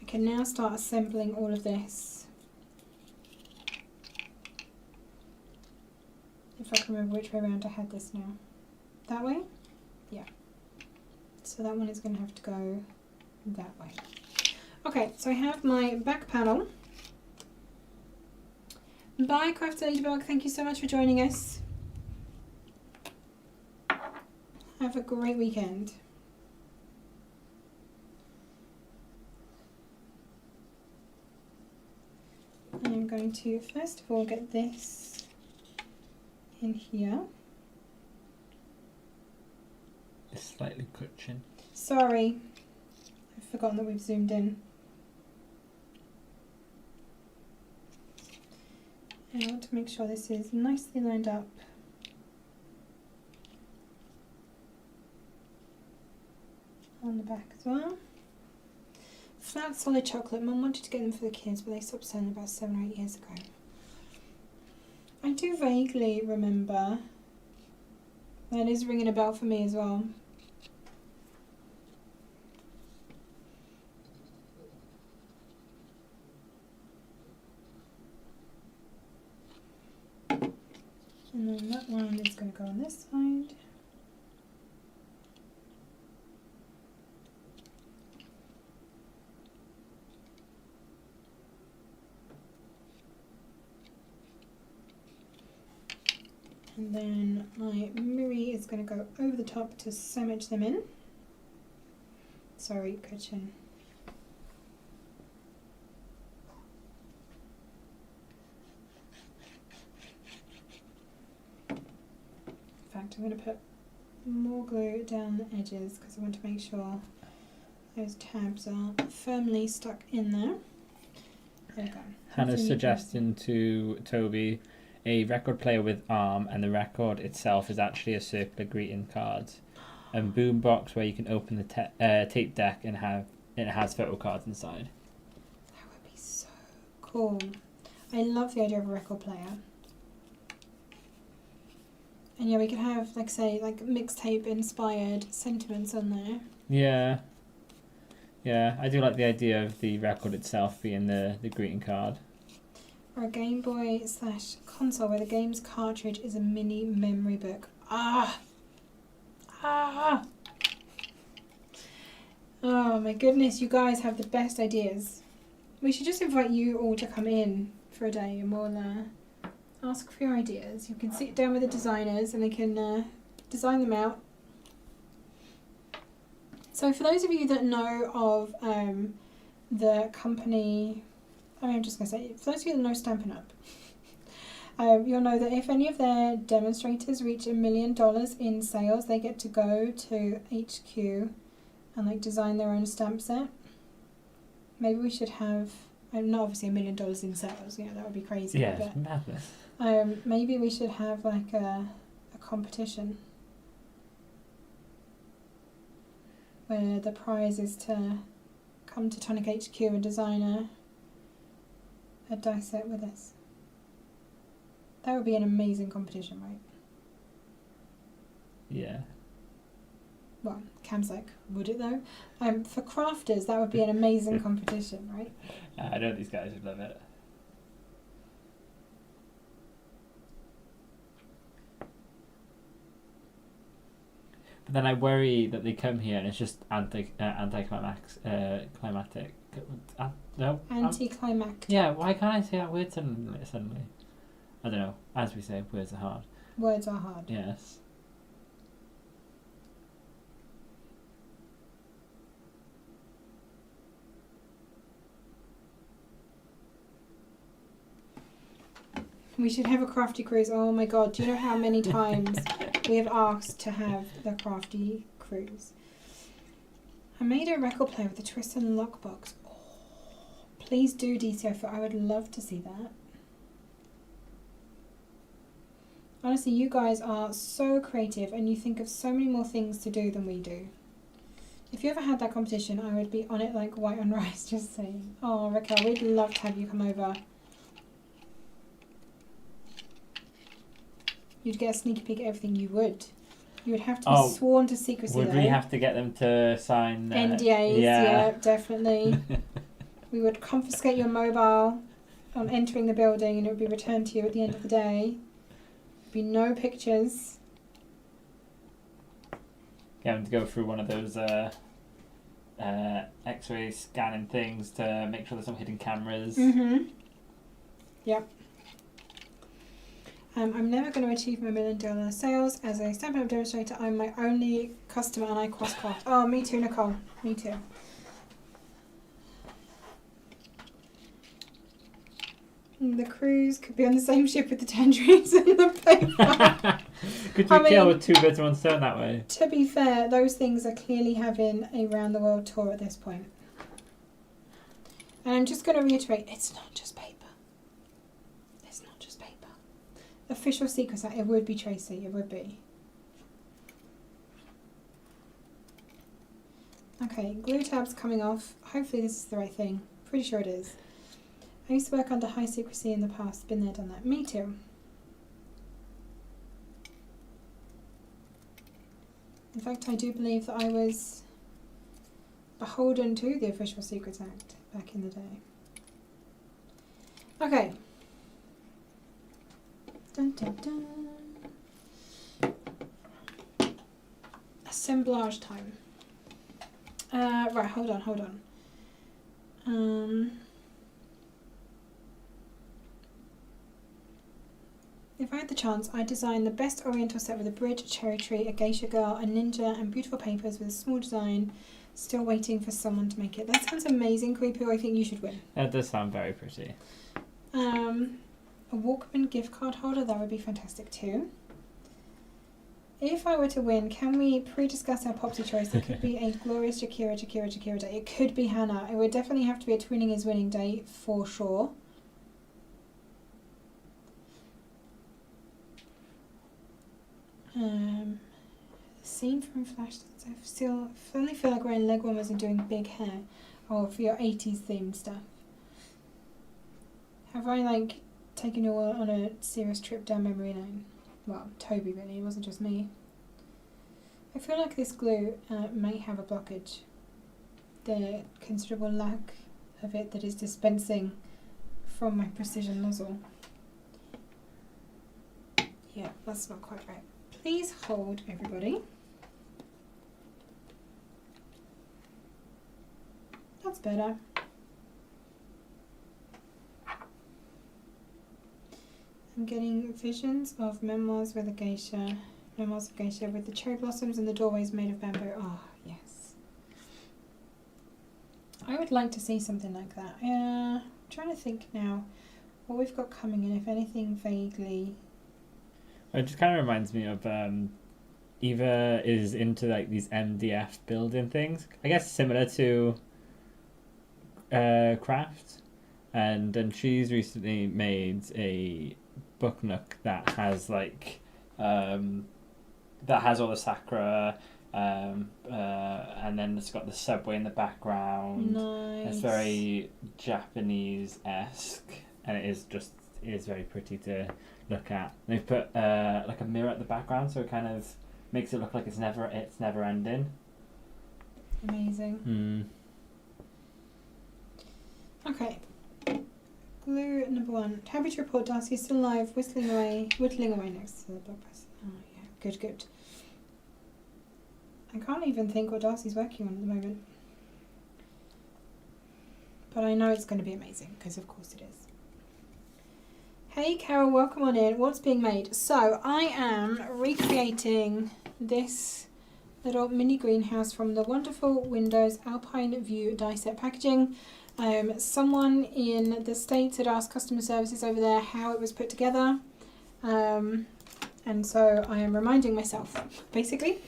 I can now start assembling all of this. If I can remember which way around I had this now. That way? Yeah. So that one is going to have to go that way. Okay, so I have my back panel. Bye, Crafty Ladybug. Thank you so much for joining us. Have a great weekend. I'm going to first of all get this in here. It's slightly crutching. Sorry, I've forgotten that we've zoomed in. And I want to make sure this is nicely lined up. On the back as well. Flat solid chocolate. Mum wanted to get them for the kids, but they stopped selling about 7 or 8 years ago. I do vaguely remember. That is ringing a bell for me as well. And then that one is going to go on this side. And then my Miri is going to go over the top to sandwich them in. Sorry, kitchen. In fact, I'm going to put more glue down the edges because I want to make sure those tabs are firmly stuck in there. There we go. Hannah's suggestion to Toby, a record player with arm, and the record itself is actually a circular greeting card. And boombox where you can open the tape deck and it has photo cards inside. That would be so cool. I love the idea of a record player. And yeah, we could have, like, say, like mixtape inspired sentiments on there. Yeah. Yeah, I do like the idea of the record itself being the greeting card. Or a Game Boy / console where the game's cartridge is a mini memory book. Ah! Ah! Oh my goodness, you guys have the best ideas. We should just invite you all to come in for a day and we'll ask for your ideas. You can sit down with the designers and they can design them out. So for those of you that know of the company, I'm just going to say, for those of you that know Stampin' Up, you'll know that if any of their demonstrators reach $1 million in sales, they get to go to HQ and like design their own stamp set. Maybe we should have, not obviously $1 million in sales, that would be crazy. Yeah, but, it's madness. maybe we should have like a competition where the prize is to come to Tonic HQ and design a die set with us. That would be an amazing competition, right? Yeah. Well, Cam's like, would it though? For crafters, that would be an amazing competition, right? I know these guys would love it. But then I worry that they come here and it's just climatic. No. Anticlimactic. Yeah. Why can't I say that word suddenly? I don't know. As we say, words are hard. Words are hard. Yes. We should have a crafty cruise. Oh my god, do you know how many times we have asked to have the crafty cruise? I made a record player with a twist and lockbox. Oh, please do DCO, I would love to see that. Honestly, you guys are so creative and you think of so many more things to do than we do. If you ever had that competition, I would be on it like white on rice, just saying. Oh, Raquel, we'd love to have you come over. You'd get a sneaky peek at everything. You would have to be sworn to secrecy. Would we have to get them to sign NDAs? Yeah, definitely. We would confiscate your mobile on entering the building, and it would be returned to you at the end of the day. There'd be no pictures. Get them to go through one of those X-ray scanning things to make sure there's no hidden cameras. Mhm. Yep. I'm never going to achieve my $1 million sales. As a Stampin' Up demonstrator, I'm my only customer and I cross-craft. Oh, me too, Nicole. Me too. The cruise could be on the same ship with the tangerines and the paper. Could you kill with 2 birds, 1 stone that way? To be fair, those things are clearly having a round-the-world tour at this point. And I'm just going to reiterate, it's not just paper. Official secrets, it would be Tracy, it would be. Okay, glue tab's coming off. Hopefully this is the right thing. Pretty sure it is. I used to work under high secrecy in the past. Been there, done that. Me too. In fact, I do believe that I was beholden to the Official Secrets Act back in the day. Okay. Dun, dun, dun. Assemblage time. Right, hold on. If I had the chance, I'd design the best oriental set with a bridge, a cherry tree, a geisha girl, a ninja, and beautiful papers with a small design. Still waiting for someone to make it. That sounds amazing, Creepoo. I think you should win. That does sound very pretty. A Walkman gift card holder, that would be fantastic too. If I were to win, can we pre-discuss our Popsy choice? It could be a glorious Jakira day. It could be Hannah. It would definitely have to be a Twinning is Winning day for sure. Scene from Flash. I suddenly feel like we're in leg warmers and doing big hair. Oh, for your 80s themed stuff. Have I taken you all on a serious trip down memory lane? Well, Toby really, it wasn't just me. I feel like this glue may have a blockage. The considerable lack of it that is dispensing from my precision nozzle. Yeah, that's not quite right. Please hold, everybody. That's better. I'm getting visions of memoirs with a geisha, I'm also going to share with the cherry blossoms and the doorways made of bamboo. Oh, yes. I would like to see something like that. Yeah, I'm trying to think now what we've got coming in, if anything vaguely. It just kind of reminds me of Eva is into like these MDF building things. I guess similar to Craft, and then she's recently made a book nook that has like that has all the sakura, and then it's got the subway in the background. Nice. It's very Japanese-esque, and it is very pretty to look at. And they've put like a mirror at the background, so it kind of makes it look like it's never ending. Amazing. Okay. Glue number 1. Happy to report Darcy is still alive, whittling away next to the block press. Oh yeah, good. I can't even think what Darcy's working on at the moment. But I know it's going to be amazing, because of course it is. Hey Carol, welcome on in. What's being made? So, I am recreating this little mini greenhouse from the wonderful Windows Alpine View die set packaging. Someone in the States had asked customer services over there how it was put together. And so I am reminding myself, basically.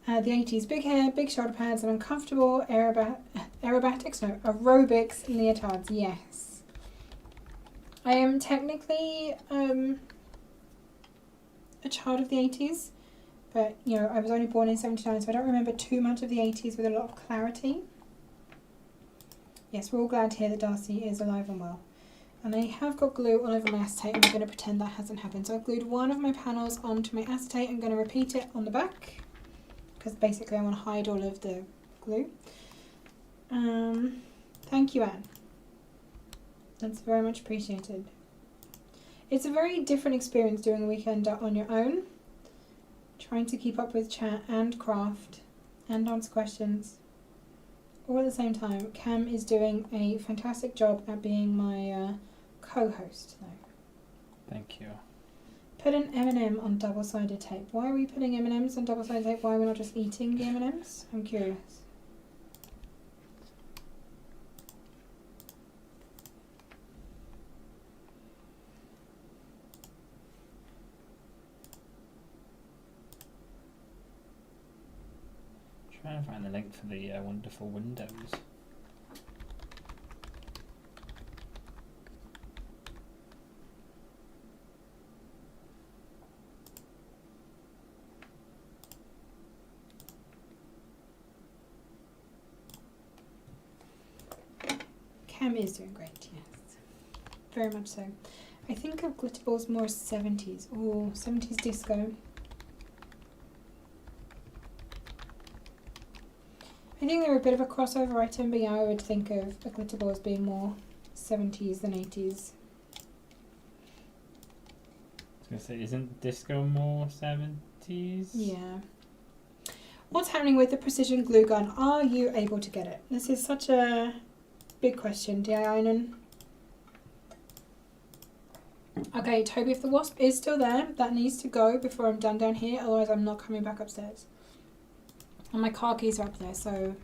The 80s, big hair, big shoulder pads, and uncomfortable aerobics leotards, yes. I am technically a child of the 80s, but you know, I was only born in 79, so I don't remember too much of the 80s with a lot of clarity. Yes, we're all glad to hear that Darcy is alive and well. And I have got glue all over my acetate, and I'm going to pretend that hasn't happened. So I've glued one of my panels onto my acetate. I'm going to repeat it on the back, because basically I want to hide all of the glue. Thank you, Anne. That's very much appreciated. It's a very different experience doing a weekend on your own, trying to keep up with chat and craft and answer questions all at the same time. Cam is doing a fantastic job at being my co-host though. Thank you. Put an M&M on double-sided tape. Why are we putting M&Ms on double-sided tape? Why are we not just eating the M&Ms? I'm curious. Trying to find the link for the wonderful windows. Cam is doing great, yes. Very much so. I think of glitter balls more 70s. Oh, 70s disco. I think they're a bit of a crossover item, but yeah, I would think of a glitter ball as being more 70s than 80s. I was going to say, isn't disco more 70s? Yeah. What's happening with the precision glue gun? Are you able to get it? This is such a big question, Dianan. Okay, Toby, if the wasp is still there, that needs to go before I'm done down here, otherwise I'm not coming back upstairs. And my car keys are up there, so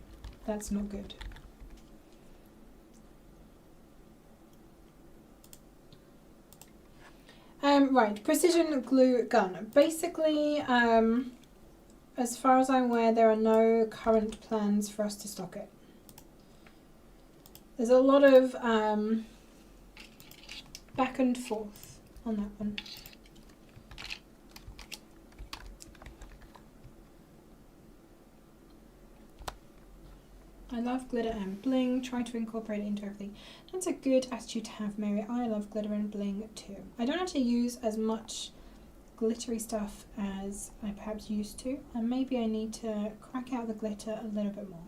that's not good. Right, precision glue gun. Basically, as far as I'm aware, there are no current plans for us to stock it. There's a lot of back and forth on that one. I love glitter and bling. Try to incorporate it into everything. That's a good attitude to have, Mary. I love glitter and bling too. I don't actually use as much glittery stuff as I perhaps used to, and maybe I need to crack out the glitter a little bit more.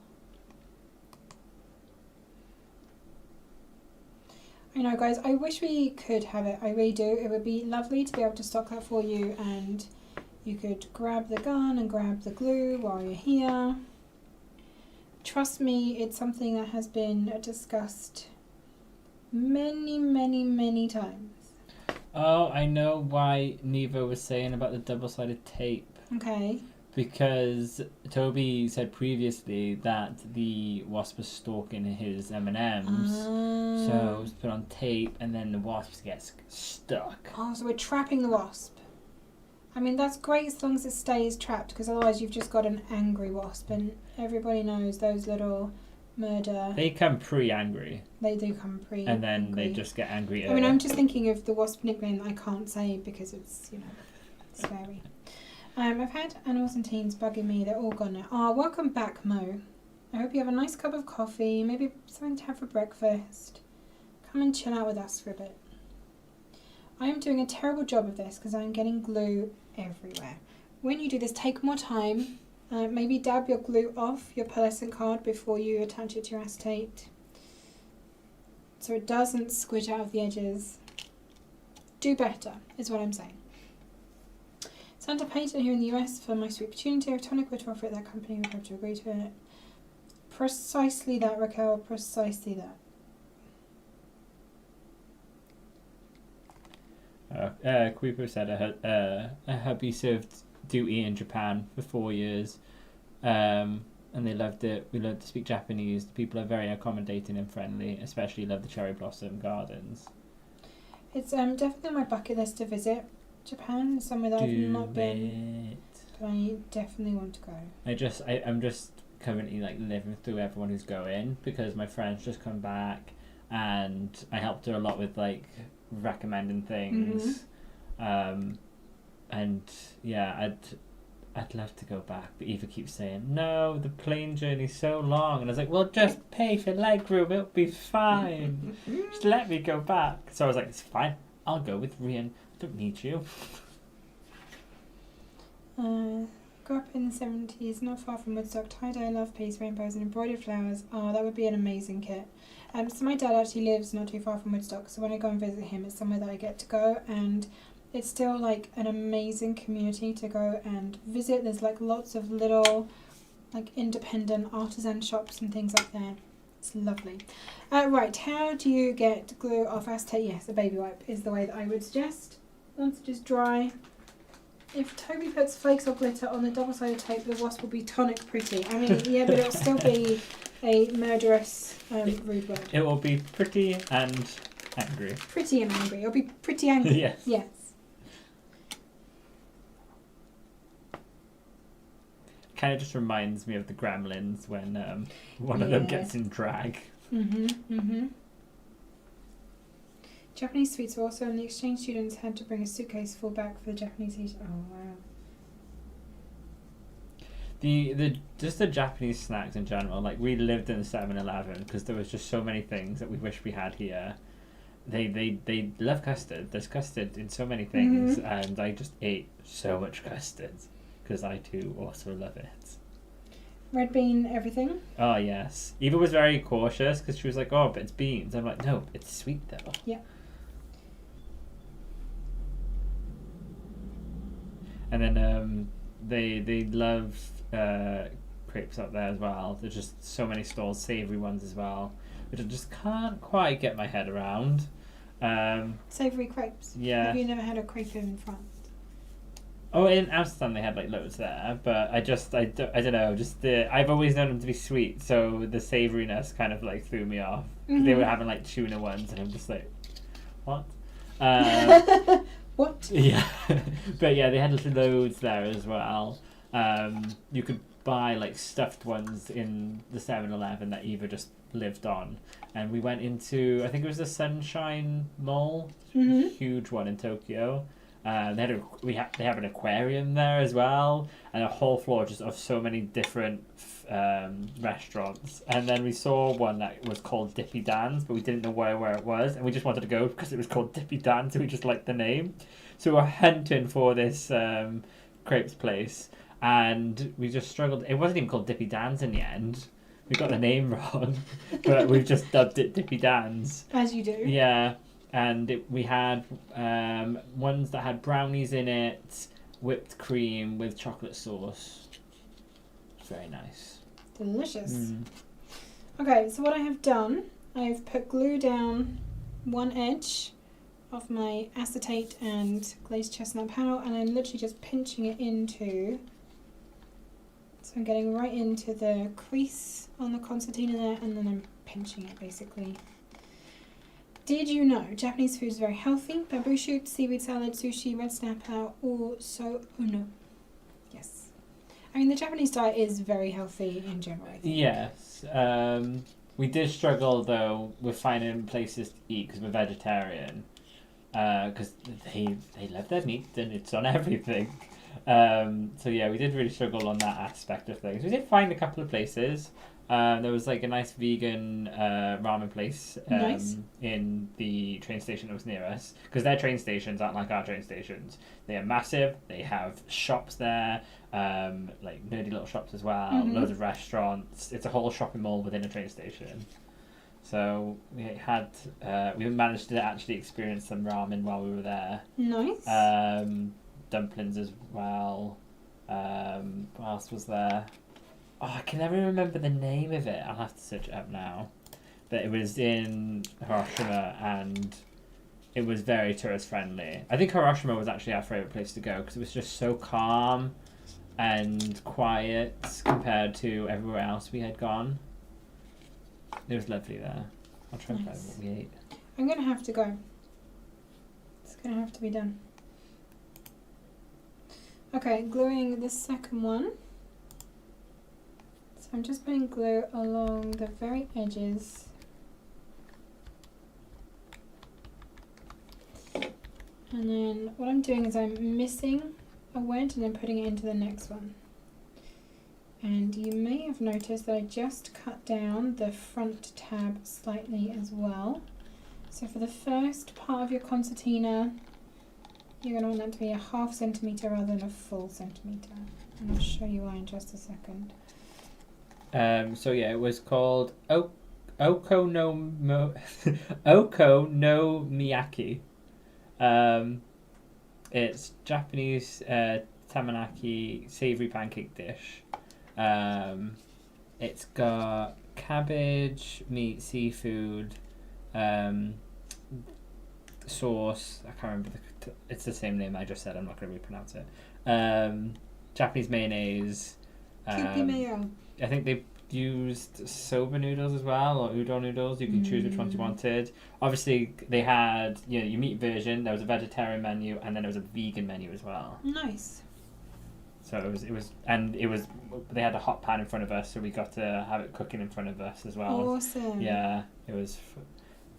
I know, guys, I wish we could have it. I really do. It would be lovely to be able to stock that for you, and you could grab the gun and grab the glue while you're here. Trust me, it's something that has been discussed many, many, many times. Oh, I know why Neva was saying about the double-sided tape. Okay. Because Toby said previously that the wasp was stalking his M&Ms. So it was put on tape, and then the wasp gets stuck. Oh, so we're trapping the wasp. I mean, that's great as long as it stays trapped, because otherwise you've just got an angry wasp, and everybody knows those little murder. They come pre-angry. They do come pre. And then angry. they just get angry. I mean, I'm just thinking of the wasp nickname that I can't say because it's, scary. I've had animals and teens bugging me. They're all gone now. Oh, welcome back, Mo. I hope you have a nice cup of coffee, maybe something to have for breakfast. Come and chill out with us for a bit. I am doing a terrible job of this because I'm getting glue everywhere. When you do this, take more time. Maybe dab your glue off your pearlescent card before you attach it to your acetate, so it doesn't squidge out of the edges. Do better, is what I'm saying. Santa Painter here in the US for my sweet opportunity. If Tonic were to offer it, that company would have to agree to it. Precisely that, Raquel, precisely that. Kuipo said a hubby served duty in Japan for 4 years, and they loved it. We love to speak Japanese. The people are very accommodating and friendly, especially love the cherry blossom gardens. It's definitely on my bucket list to visit Japan, somewhere that I've not been, but I definitely want to go. I'm just currently living through everyone who's going, because my friends just come back, and I helped her a lot with recommending things. And yeah, I'd love to go back, but Eva keeps saying, no, the plane journey's so long, and I was like, well, just pay for leg room, it'll be fine. Just let me go back. So I was like, it's fine, I'll go with Rian, I don't need you. Grew up in the 70s, not far from Woodstock. Tie-dye, love piece, rainbows and embroidered flowers. Oh, that would be an amazing kit. So my dad actually lives not too far from Woodstock, so when I go and visit him, it's somewhere that I get to go, and it's still an amazing community to go and visit. There's lots of little independent artisan shops and things like that. It's lovely. Right, how do you get glue off acetate? Yes, a baby wipe is the way that I would suggest. Once it is dry. If Toby puts flakes or glitter on the double-sided tape, the wasp will be tonic pretty. I mean, yeah, but it'll still be a murderous rude word. It will be pretty and angry. Pretty and angry. It'll be pretty angry. Yes. Yes. Kind of just reminds me of the Gremlins when one of them gets in drag. Japanese sweets were also, and the exchange students had to bring a suitcase full back for the Japanese heat. Oh wow. Just the Japanese snacks in general, we lived in the 7-Eleven because there was just so many things that we wish we had here. They love custard. There's custard in so many things, and I just ate so much custard because I too also love it. Red bean everything. Oh yes. Eva was very cautious because she was like, "Oh, but it's beans." I'm like, "No, it's sweet though." Yeah. And then they love crepes up there as well. There's just so many stalls, savoury ones as well, which I just can't quite get my head around. Savoury crepes? Yeah. Have you never had a crepe in France? Oh, in Amsterdam they had loads there, but I don't know, I've always known them to be sweet, so the savouriness kind of threw me off. They were having tuna ones, and I'm just like, what? What? Yeah. But yeah, they had loads there as well. You could buy stuffed ones in the 7-Eleven that Eva just lived on, and we went into, I think it was the Sunshine Mall, huge one in Tokyo. They have an aquarium there as well, and a whole floor just of so many different restaurants. And then we saw one that was called Dippy Dan's, but we didn't know where it was, and we just wanted to go because it was called Dippy Dan, so we just liked the name. So we were hunting for this crepes place, and we just struggled. It wasn't even called Dippy Dan's in the end. We got the name wrong, but we've just dubbed it Dippy Dan's. As you do. Yeah. And we had ones that had brownies in it, whipped cream with chocolate sauce. Very nice. Delicious. Okay, so what I have done, I've put glue down one edge of my acetate and glazed chestnut panel, and I'm literally just pinching it into. So I'm getting right into the crease on the concertina there, and then I'm pinching it basically. Did you know Japanese food is very healthy? Bamboo shoots, seaweed salad, sushi, red snapper, or so uno. Yes. I mean, the Japanese diet is very healthy in general, I think. Yes. We did struggle, though, with finding places to eat because we're vegetarian. Because they love their meat and it's on everything. So yeah, we did really struggle on that aspect of things. We did find a couple of places. There was like a nice vegan ramen place Nice. in the train station that was near us, because their train stations aren't like our train stations. They are massive. They have shops there, like nerdy little shops as well, loads of restaurants. It's a whole shopping mall within a train station. So we managed to actually experience some ramen while we were there. Nice. Dumplings as well. What else was there? Oh, I can never remember the name of it. I'll have to search it up now. But it was in Hiroshima, and it was very tourist friendly. I think Hiroshima was actually our favourite place to go because it was just so calm and quiet compared to everywhere else we had gone. It was lovely there. I'll try and find what we ate. I'm going to have to go. It's going to have to be done. Okay, gluing the second one. So I'm just putting glue along the very edges. And then what I'm doing is I'm missing a wedge and then putting it into the next one. And you may have noticed that I just cut down the front tab slightly as well. So for the first part of your concertina, you're going to want that to be a ½ centimetre rather than a full centimetre. And I'll show you why in just a second. So yeah, it was called Oko no Oko no Miyaki. It's Japanese tamanaki savoury pancake dish. It's got cabbage, meat, seafood, sauce. I can't remember it's the same name I just said. I'm not going to repronounce it. Japanese mayonnaise. Kewpie mayo. I think they used soba noodles as well, or udon noodles. You can choose which ones you wanted. Obviously, they had your meat version. There was a vegetarian menu, and then there was a vegan menu as well. Nice. So it was, they had a hot pan in front of us, so we got to have it cooking in front of us as well. Awesome. Yeah, it was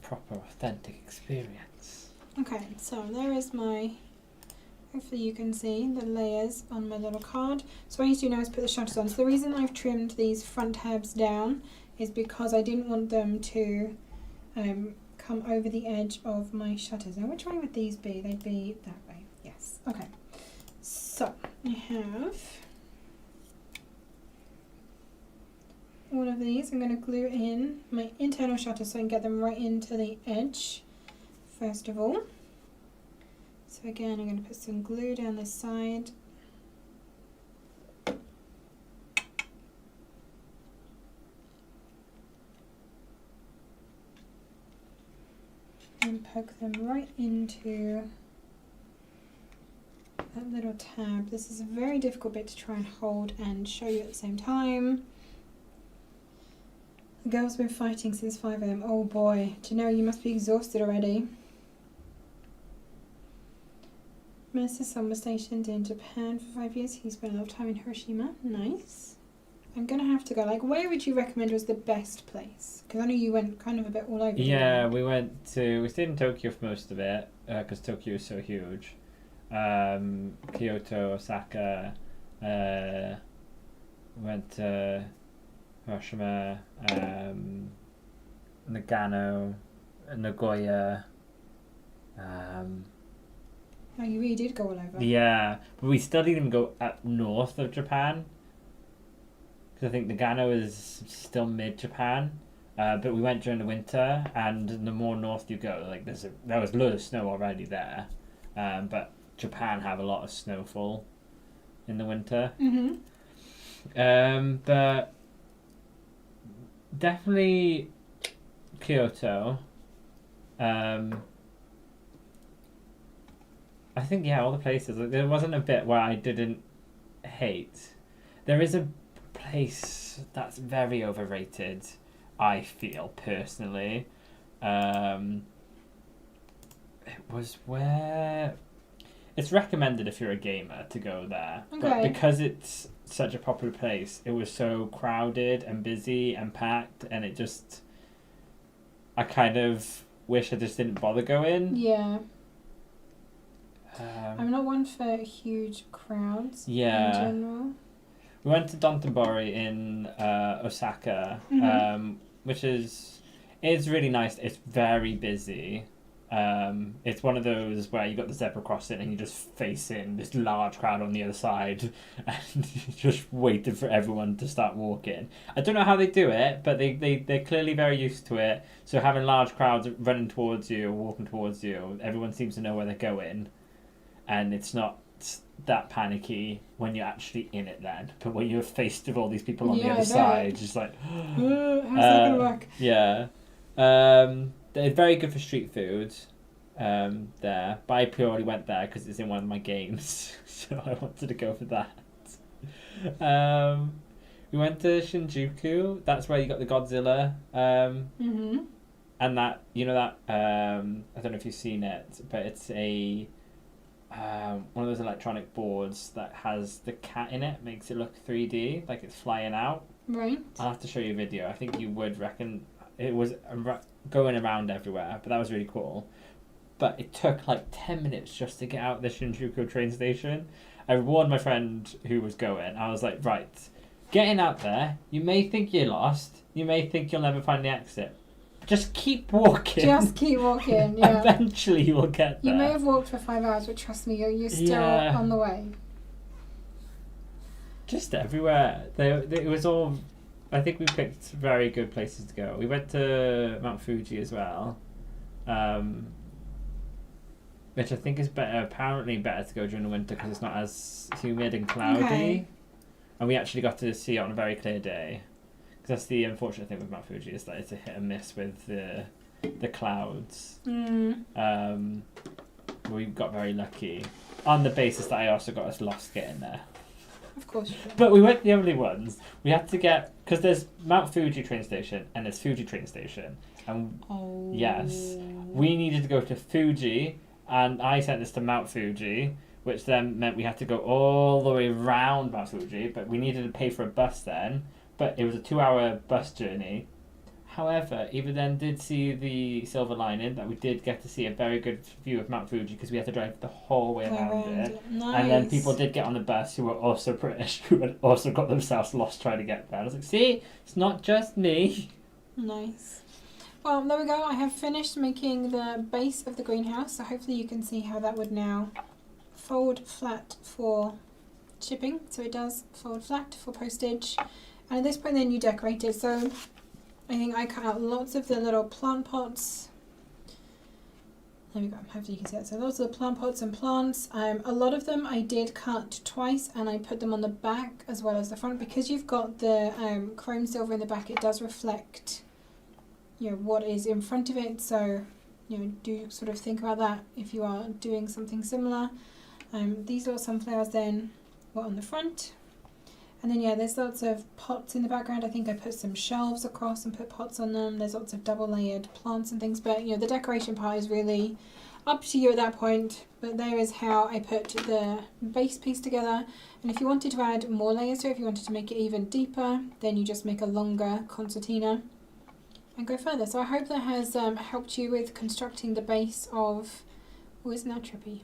proper, authentic experience. Okay, so there is my, hopefully you can see the layers on my little card. So what I need to do now is put the shutters on. So the reason I've trimmed these front tabs down is because I didn't want them to come over the edge of my shutters. Now which way would these be? They'd be that way. Yes. Okay. So I have all of these. I'm going to glue in my internal shutters so I can get them right into the edge first of all. So again, I'm going to put some glue down this side. And poke them right into that little tab. This is a very difficult bit to try and hold and show you at the same time. The girl's been fighting since 5 AM. Oh boy, do you know you must be exhausted already. Minister's son was stationed in Japan for 5 years. He spent a lot of time in Hiroshima. Nice. I'm going to have to go. Like, where would you recommend was the best place? Because I know you went kind of a bit all over. Yeah, we stayed in Tokyo for most of it, because Tokyo is so huge. Kyoto, Osaka, went to Hiroshima, Nagano, Nagoya. Oh, you really did go all over. Yeah, but we still didn't go up north of Japan, because I think Nagano is still mid-Japan. But we went during the winter, and the more north you go, like there was loads of snow already there. But Japan have a lot of snowfall in the winter. But definitely Kyoto. I think, yeah, all the places. Like, there wasn't a bit where I didn't hate. There is a place that's very overrated, I feel, personally. It was where... It's recommended if you're a gamer to go there. Okay. But because it's such a popular place, it was so crowded and busy and packed, and it just... I kind of wish I just didn't bother going. Yeah. I'm not one for huge crowds in general. We went to Dotonbori in Osaka, which is really nice. It's very busy. It's one of those where you got the zebra crossing and you just face in this large crowd on the other side and you just waiting for everyone to start walking. I don't know how they do it, but they're clearly very used to it. So having large crowds running towards you, walking towards you, everyone seems to know where they're going. And it's not that panicky when you're actually in it then. But when you're faced with all these people on the other side, just like... how's that going to work? Yeah. They're very good for street food there. But I purely went there because it's in one of my games. So I wanted to go for that. We went to Shinjuku. That's where you got the Godzilla. And that, that, I don't know if you've seen it, but it's a... one of those electronic boards that has the cat in it, makes it look 3D, like it's flying out. Right. I'll have to show you a video. I think you would reckon it was going around everywhere, but that was really cool. But it took like 10 minutes just to get out the Shinjuku train station. I warned my friend who was going. I was like, right, getting out there, you may think you're lost. You may think you'll never find the exit. Just keep walking. Just keep walking, yeah. Eventually you will get there. You may have walked for 5 hours, but trust me, you're still on the way. Just everywhere. It was all... I think we picked very good places to go. We went to Mount Fuji as well, which I think is apparently better to go during the winter because it's not as humid and cloudy. Okay. And we actually got to see it on a very clear day. Because that's the unfortunate thing with Mount Fuji, is that it's a hit and miss with the clouds. We got very lucky on the basis that I also got us lost getting there. Of course you did. But we weren't the only ones. We had to get... Because there's Mount Fuji train station and there's Fuji train station. And yes, we needed to go to Fuji, and I sent this to Mount Fuji, which then meant we had to go all the way around Mount Fuji, but we needed to pay for a bus then. But it was a 2-hour bus journey. However, even then did see the silver lining that we did get to see a very good view of Mount Fuji because we had to drive the whole way around it. Nice. And then people did get on the bus who were also British, who had also got themselves lost trying to get there. I was like, see, it's not just me. Nice. Well, there we go. I have finished making the base of the greenhouse, so hopefully you can see how that would now fold flat for shipping. So it does fold flat for postage. And at this point then you decorate it. So I think I cut out lots of the little plant pots. There we go, hopefully you can see that. So lots of the plant pots and plants. A lot of them I did cut twice and I put them on the back as well as the front. Because you've got the chrome silver in the back, it does reflect what is in front of it. So do sort of think about that if you are doing something similar. These little sunflowers then were on the front. And then there's lots of pots in the background. I think I put some shelves across and put pots on them. There's lots of double layered plants and things, but the decoration part is really up to you at that point. But there is how I put the base piece together. And if you wanted to add more layers to it, if you wanted to make it even deeper, then you just make a longer concertina and go further. So I hope that has helped you with constructing the base of... Oh, isn't that trippy?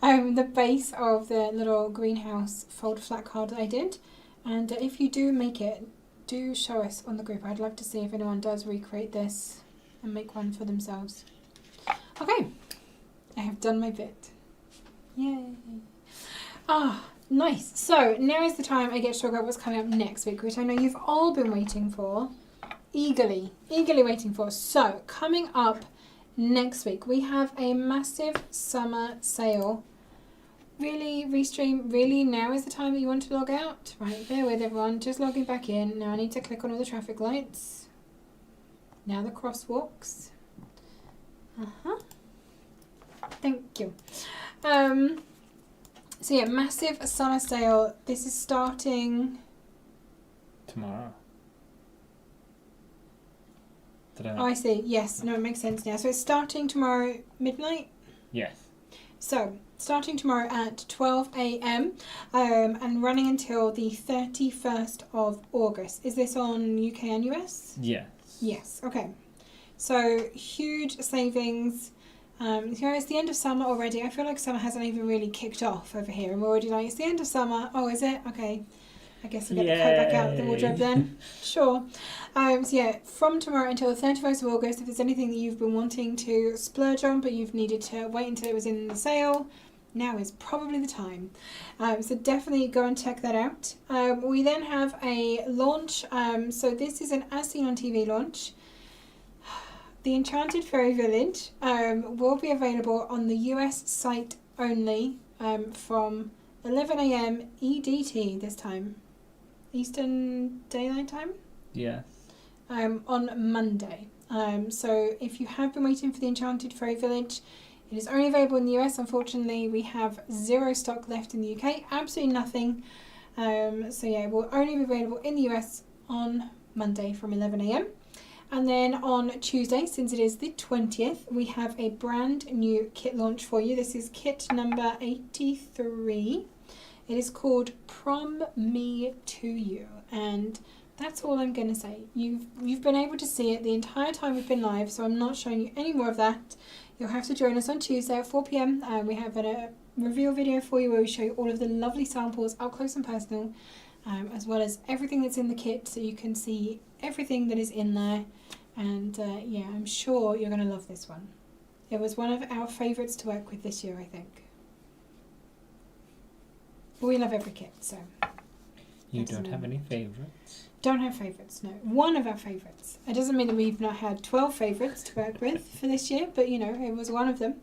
The base of the little greenhouse fold flat card that I did. And if you do make it, do show us on the group. I'd love to see if anyone does recreate this and make one for themselves. Okay, I have done my bit. Yay. Nice. So now is the time I get to talk about what's coming up next week, which I know you've all been waiting for. Eagerly waiting for. So coming up next week, we have a massive summer sale. Really, Restream, really now is the time that you want to log out? Right, bear with everyone, just logging back in. Now I need to click on all the traffic lights. Now the crosswalks. Thank you. So yeah, massive summer sale. This is starting Tomorrow. Oh, I see. Yes, no, it makes sense now. So it's starting tomorrow midnight. Yes. So starting tomorrow at 12 a.m. And running until the 31st of August. Is this on UK and US? Yes. Yes. Okay. So huge savings. It's the end of summer already. I feel like summer hasn't even really kicked off over here, and we're already like, it's the end of summer. Oh, is it? Okay. I guess I'll get the coat back out of the wardrobe then. Sure. So yeah, from tomorrow until the 31st of August, if there's anything that you've been wanting to splurge on but you've needed to wait until it was in the sale, now is probably the time. So definitely go and check that out. We then have a launch. So this is an As Seen on TV launch. The Enchanted Fairy Village will be available on the US site only from 11 a.m. EDT this time. Eastern Daylight Time? Yes. On Monday. So if you have been waiting for the Enchanted Fairy Village, it is only available in the US. Unfortunately, we have 0 stock left in the UK. Absolutely nothing. So yeah, it will only be available in the US on Monday from 11 a.m. And then on Tuesday, since it is the 20th, we have a brand new kit launch for you. This is kit number 83. It is called Prom Me To You, and that's all I'm going to say. You've been able to see it the entire time we've been live, so I'm not showing you any more of that. You'll have to join us on Tuesday at 4 p.m. We have a reveal video for you where we show you all of the lovely samples up close and personal, as well as everything that's in the kit, so you can see everything that is in there. And yeah, I'm sure you're going to love this one. It was one of our favourites to work with this year, I think. But we love every kit, so. You don't have any favourites? Don't have favourites, no. One of our favourites. It doesn't mean that we've not had 12 favourites to work with for this year, but you know, it was one of them.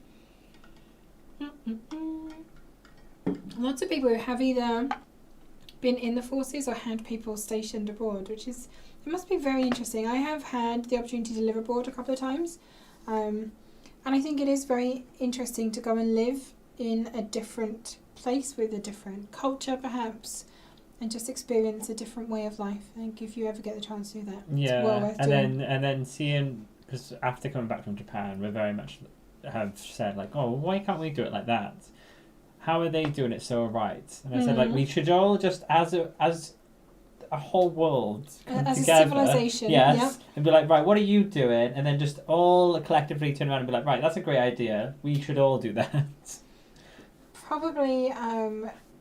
Lots of people have either been in the forces or had people stationed abroad, which is, it must be very interesting. I have had the opportunity to live abroad a couple of times, and I think it is very interesting to go and live in a different place with a different culture perhaps, and just experience a different way of life. I think if you ever get the chance to do that, yeah, it's well worth doing. And then seeing, because after coming back from Japan, we very much have said like, oh, why can't we do it like that? How are they doing it so right? And I said like, we should all just as a whole world come as together, a civilization, yes, yep. and be like, right, what are you doing? And then just all collectively turn around and be like, right, that's a great idea. We should all do that. Probably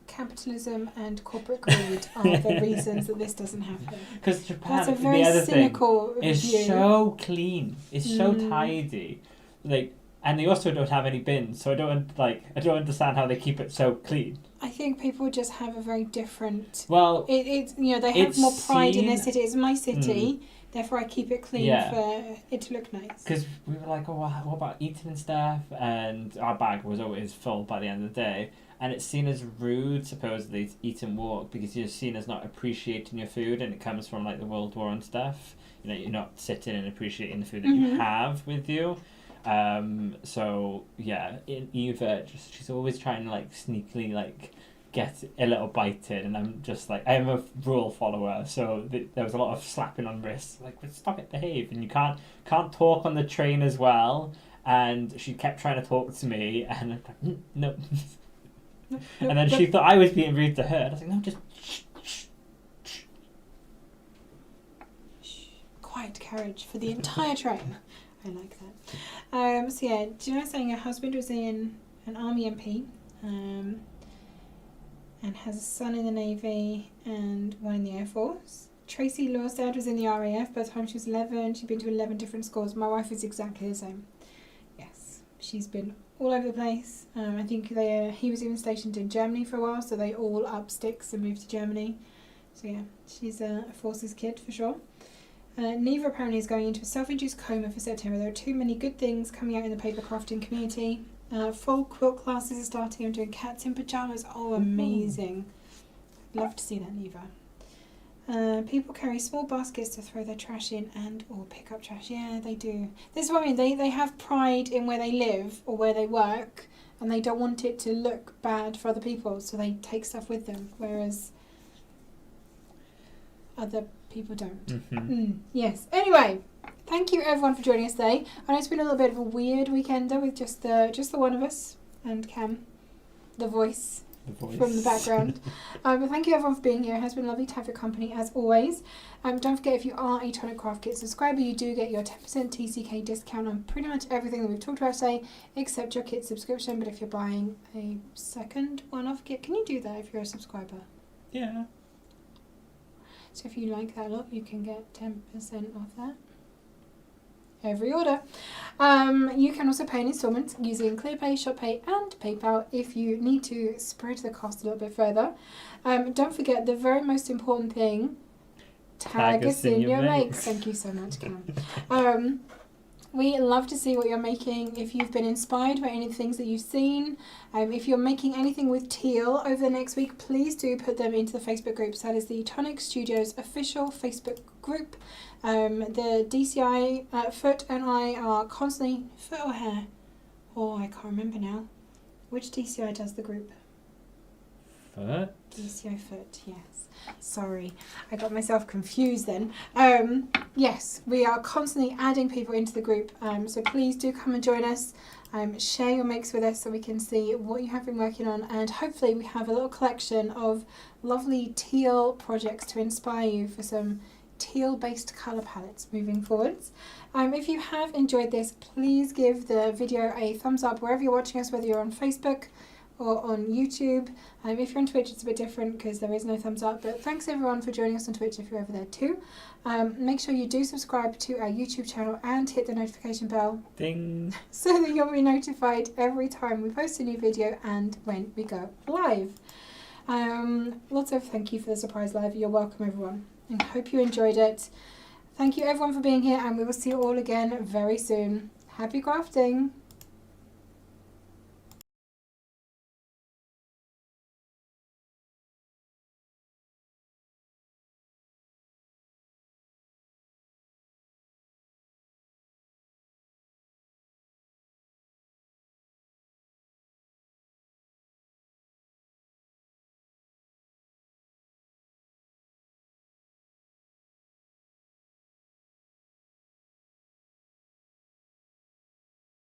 capitalism and corporate greed are the reasons that this doesn't happen. Because Japan, That's a very the other cynical thing, is view. so clean. It's so tidy. Like, and they also don't have any bins, so I don't understand how they keep it so clean. I think people just have a very different. Well, it's you know, they have more pride in their city. It's my city, therefore I keep it clean for it to look nice. Because we were like, oh, what about eating and stuff? And our bag was always full by the end of the day. And it's seen as rude, supposedly, to eat and walk because you're seen as not appreciating your food, and it comes from like the World War and stuff. You know, you're not sitting and appreciating the food that you have with you. So yeah, Eva, she's always trying to like sneakily like get a little bite in, and I'm just like, I am a rule follower, so there was a lot of slapping on wrists, like, stop it, behave, and you can't talk on the train as well. And she kept trying to talk to me, and I'm like, no. And then she thought I was being rude to her, and I was like, no, just shh. Quiet carriage for the entire train. I like that. So yeah, do you know saying her husband was in an army MP, and has a son in the Navy and one in the Air Force. Tracy Law's dad was in the RAF by the time she was 11. She'd been to 11 different schools. My wife is exactly the same. Yes, she's been all over the place. I think he was even stationed in Germany for a while, so they all up sticks and moved to Germany. So yeah, she's a forces kid for sure. Neva apparently is going into a self-induced coma for September. There are too many good things coming out in the paper crafting community. Full quilt classes are starting. I'm doing cats in pyjamas. Oh, amazing. I'd love to see that, Neva. People carry small baskets to throw their trash in and or pick up trash. Yeah, they do. This is what I mean. They have pride in where they live or where they work, and they don't want it to look bad for other people, so they take stuff with them, whereas other people don't. Yes. Anyway, thank you everyone for joining us today. I know it's been a little bit of a weird weekender with just the one of us and Cam, the voice. From the background. But thank you everyone for being here. It has been lovely to have your company as always. Don't forget, if you are a Tonic Craft Kit subscriber, you do get your 10% TCK discount on pretty much everything that we've talked about today, except your kit subscription. But if you're buying a second one-off kit, can you do that if you're a subscriber? Yeah. So if you like that a lot, you can get 10% off that. Every order. You can also pay in installments using ClearPay, ShopPay and PayPal if you need to spread the cost a little bit further. Don't forget the very most important thing, tag us in your makes. Thank you so much, Cam. We love to see what you're making. If you've been inspired by any of the things that you've seen, if you're making anything with teal over the next week, please do put them into the Facebook groups. That is the Tonic Studios official Facebook group. The DCI Foot and I are constantly, Foot or Hair? Oh, I can't remember now. Which DCI does the group? Foot? DCI Foot, yes. Sorry, I got myself confused then. Yes, we are constantly adding people into the group, so please do come and join us. Share your makes with us so we can see what you have been working on, and hopefully we have a little collection of lovely teal projects to inspire you for some teal based colour palettes moving forwards. If you have enjoyed this, please give the video a thumbs up wherever you're watching us, whether you're on Facebook or on YouTube. If you're on Twitch, it's a bit different because there is no thumbs up, but thanks everyone for joining us on Twitch if you're over there too. Make sure you do subscribe to our YouTube channel and hit the notification bell. Ding! So that you'll be notified every time we post a new video and when we go live. Lots of thank you for the surprise live. You're welcome everyone, and hope you enjoyed it. Thank you everyone for being here, and we will see you all again very soon. Happy crafting!